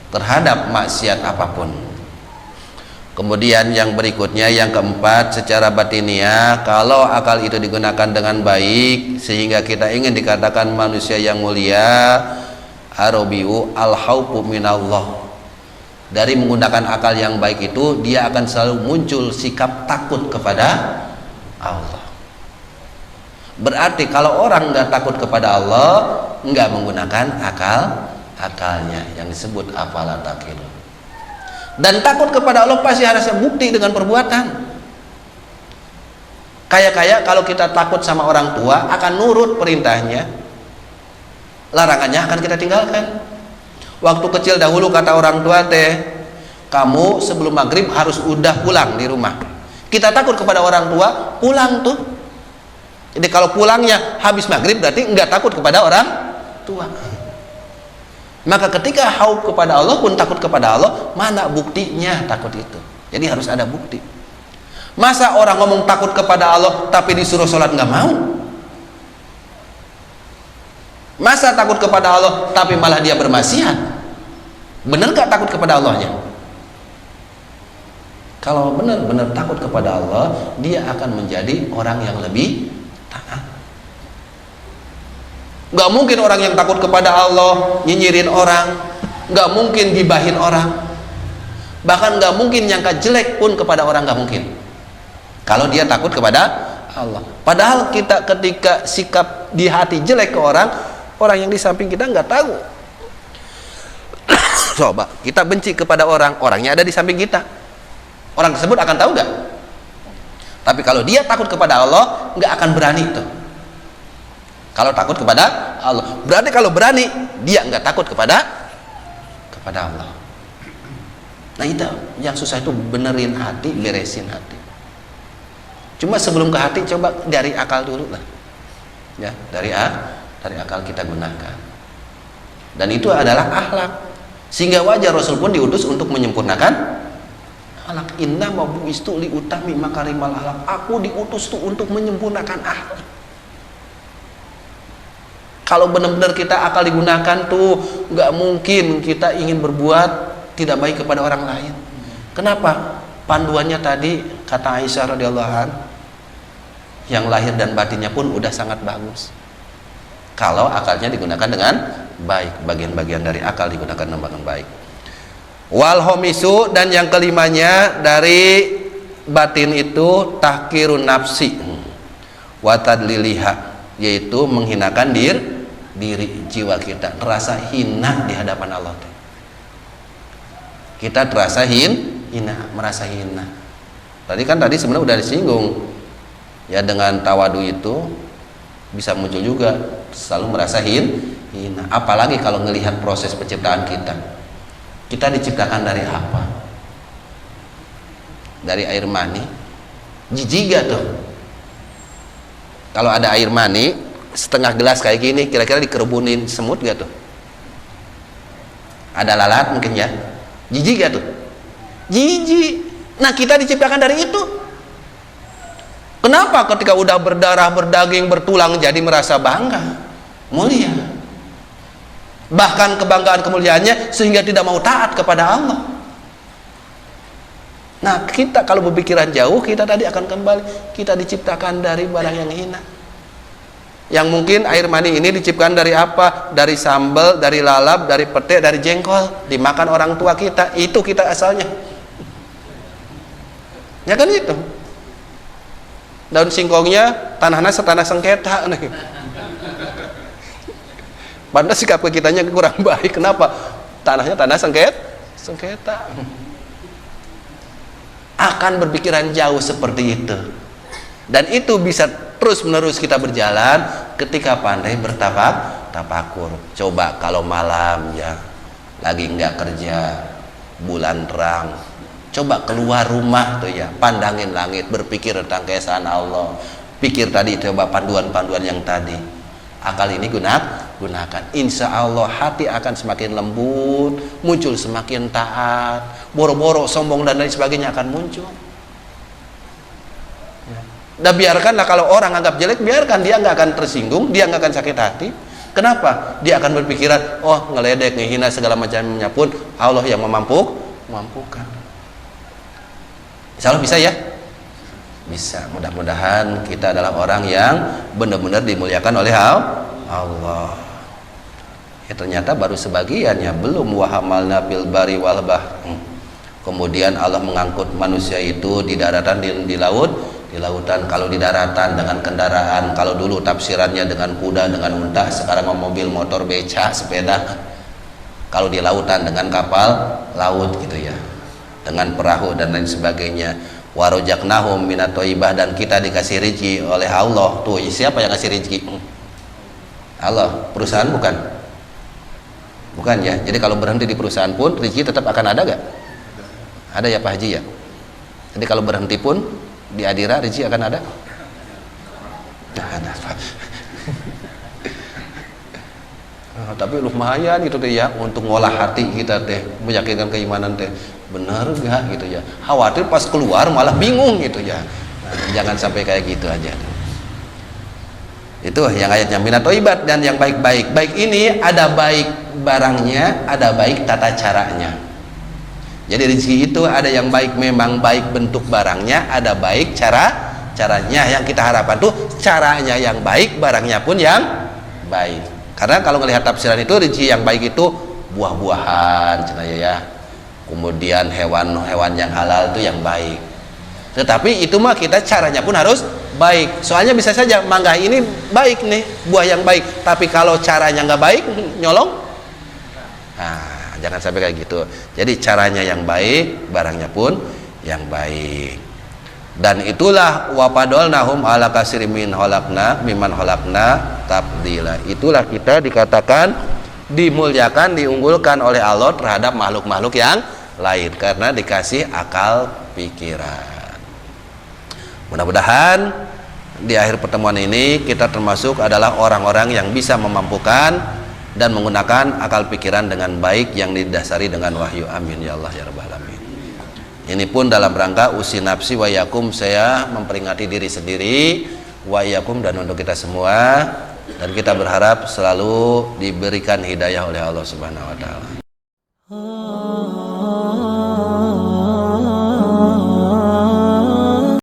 [SPEAKER 1] terhadap maksiat apapun. Kemudian yang berikutnya, yang keempat, secara batiniah, kalau akal itu digunakan dengan baik sehingga kita ingin dikatakan manusia yang mulia, arabiu al-khaufu minallah. Dari menggunakan akal yang baik itu, dia akan selalu muncul sikap takut kepada Allah. Berarti kalau orang nggak takut kepada Allah, nggak menggunakan akalnya, yang disebut afala taqilun. Dan takut kepada Allah pasti harus bukti dengan perbuatan. Kayak kalau kita takut sama orang tua, akan nurut perintahnya, larangannya akan kita tinggalkan. Waktu kecil dahulu kata orang tua teh, kamu sebelum maghrib harus udah pulang di rumah. Kita takut kepada orang tua, pulang tuh. Jadi kalau pulangnya habis maghrib berarti enggak takut kepada orang tua. Maka ketika haub kepada Allah pun takut kepada Allah, mana buktinya takut itu? Jadi harus ada bukti. Masa orang ngomong takut kepada Allah tapi disuruh sholat nggak mau? Masa takut kepada Allah tapi malah dia bermaksiat? Benar gak takut kepada Allahnya? Kalau benar-benar takut kepada Allah, dia akan menjadi orang yang lebih taat. Gak mungkin orang yang takut kepada Allah nyinyirin orang, gak mungkin gibahin orang, bahkan gak mungkin nyangka jelek pun kepada orang, gak mungkin kalau dia takut kepada Allah. Padahal kita ketika sikap di hati jelek ke orang yang di samping kita nggak tahu. Coba kita benci kepada orangnya ada di samping kita, orang tersebut akan tahu nggak? Tapi kalau dia takut kepada Allah, nggak akan berani itu. Kalau takut kepada Allah, berarti kalau berani dia nggak takut kepada Allah. Nah itu yang susah, itu benerin hati, beresin hati. Cuma sebelum ke hati, coba dari akal dulu lah, ya, dari akal kita gunakan. Dan itu adalah akhlak. Sehingga wajar Rasul pun diutus untuk menyempurnakan akhlak. Inna mabuistu li utami makarimal akhlak. Aku diutus tuh untuk menyempurnakan akhlak. Kalau benar-benar kita akal digunakan tuh, nggak mungkin kita ingin berbuat tidak baik kepada orang lain. Kenapa? Panduannya tadi kata Aisyah radhiyallahu anha, yang lahir dan batinnya pun udah sangat bagus. Kalau akalnya digunakan dengan baik, bagian-bagian dari akal digunakan dengan baik. Wal homisu, dan yang kelimanya dari batin itu tahkirun nafsi wa tadliliha, yaitu menghinakan diri jiwa kita, terasa hina di hadapan Allah. Kita terasa hina, merasa hina. Tadi sebenarnya udah disinggung ya, dengan tawadu itu bisa muncul juga selalu merasa hina. Apalagi kalau melihat proses penciptaan kita diciptakan dari apa? Dari air mani. Jijik gak tuh kalau ada air mani setengah gelas kayak gini, kira-kira dikerubunin semut gak tuh? Ada lalat mungkin ya. Jijik gak tuh? Jijik. Nah kita diciptakan dari itu. Kenapa ketika udah berdarah, berdaging, bertulang jadi merasa bangga, mulia? Bahkan kebanggaan kemuliaannya sehingga tidak mau taat kepada Allah. Nah kita kalau berpikiran jauh, kita tadi akan kembali, kita diciptakan dari barang yang hina. Yang mungkin air mani ini diciptakan dari apa? Dari sambal, dari lalap, dari pete, dari jengkol, dimakan orang tua kita. Itu kita asalnya. Ya kan itu. Daun singkongnya tanahnya setanah sengketa nih. Padahal sikap kitanya kurang baik. Kenapa? Tanahnya tanah sengketa. Akan berpikiran jauh seperti itu. Dan itu bisa terus menerus kita berjalan ketika pandai bertafakur. Coba kalau malam ya, lagi nggak kerja, bulan terang, coba keluar rumah tuh ya, pandangin langit, berpikir tentang keesaan Allah. Pikir tadi, coba panduan-panduan yang tadi. Akal ini gunakan. Insya Allah hati akan semakin lembut, muncul semakin taat. Boro-boro sombong dan lain sebagainya akan muncul. Dan biarkanlah kalau orang anggap jelek, biarkan, dia nggak akan tersinggung, dia nggak akan sakit hati. Kenapa? Dia akan berpikiran, oh ngeledek, ngehina segala macamnya pun Allah yang memampukan. Insya Allah bisa ya? Bisa. Mudah-mudahan kita adalah orang yang benar-benar dimuliakan oleh Allah. Ya ternyata baru sebagiannya, belum wahamalna fil bari wal bahr. Kemudian Allah mengangkut manusia itu di daratan, di laut, di lautan. Kalau di daratan dengan kendaraan, kalau dulu tafsirannya dengan kuda, dengan unta, sekarang mobil, motor, beca, sepeda. Kalau di lautan dengan kapal laut gitu ya, dengan perahu dan lain sebagainya. Warojaknahum minat thayyibah, dan kita dikasih rezeki oleh Allah. Tuh, siapa yang ngasih rezeki? Allah. Perusahaan bukan? Bukan ya. Jadi kalau berhenti di perusahaan pun rezeki tetap akan ada gak? Ada ya Pak Haji ya. Jadi kalau berhenti pun di Adira rezeki akan ada? Nah, ada Pak. Tapi lumayan gitu teh ya, untuk ngolah hati kita teh, meyakinkan keimanan teh benar gak gitu ya. Khawatir pas keluar malah bingung gitu ya. Nah, jangan sampai kayak gitu aja. Itu yang ayatnya minat thayyibat, dan yang baik-baik. Baik ini ada baik barangnya, ada baik tata caranya. Jadi rezeki itu ada yang baik, memang baik bentuk barangnya, ada baik caranya. Yang kita harapkan tuh caranya yang baik, barangnya pun yang baik. Karena kalau melihat tafsiran itu, rezeki yang baik itu buah-buahan, cenaya ya. Kemudian hewan-hewan yang halal itu yang baik. Tetapi itu mah kita caranya pun harus baik. Soalnya bisa saja mangga ini baik nih, buah yang baik, tapi kalau caranya nggak baik, nyolong. Nah, jangan sampai kayak gitu. Jadi caranya yang baik, barangnya pun yang baik. Dan itulah wapadolnahum ala kasirimin holakna miman holakna tabdila. Itulah kita dikatakan dimuliakan, diunggulkan oleh Allah terhadap makhluk-makhluk yang lain karena dikasih akal pikiran. Mudah-mudahan di akhir pertemuan ini kita termasuk adalah orang-orang yang bisa memampukan dan menggunakan akal pikiran dengan baik yang didasari dengan wahyu. Amin ya Allah ya rabbal alamin. Ini pun dalam rangka usi nafsi wa yakum, saya memperingati diri sendiri, wa yakum, dan untuk kita semua, dan kita berharap selalu diberikan hidayah oleh Allah Subhanahu wa taala.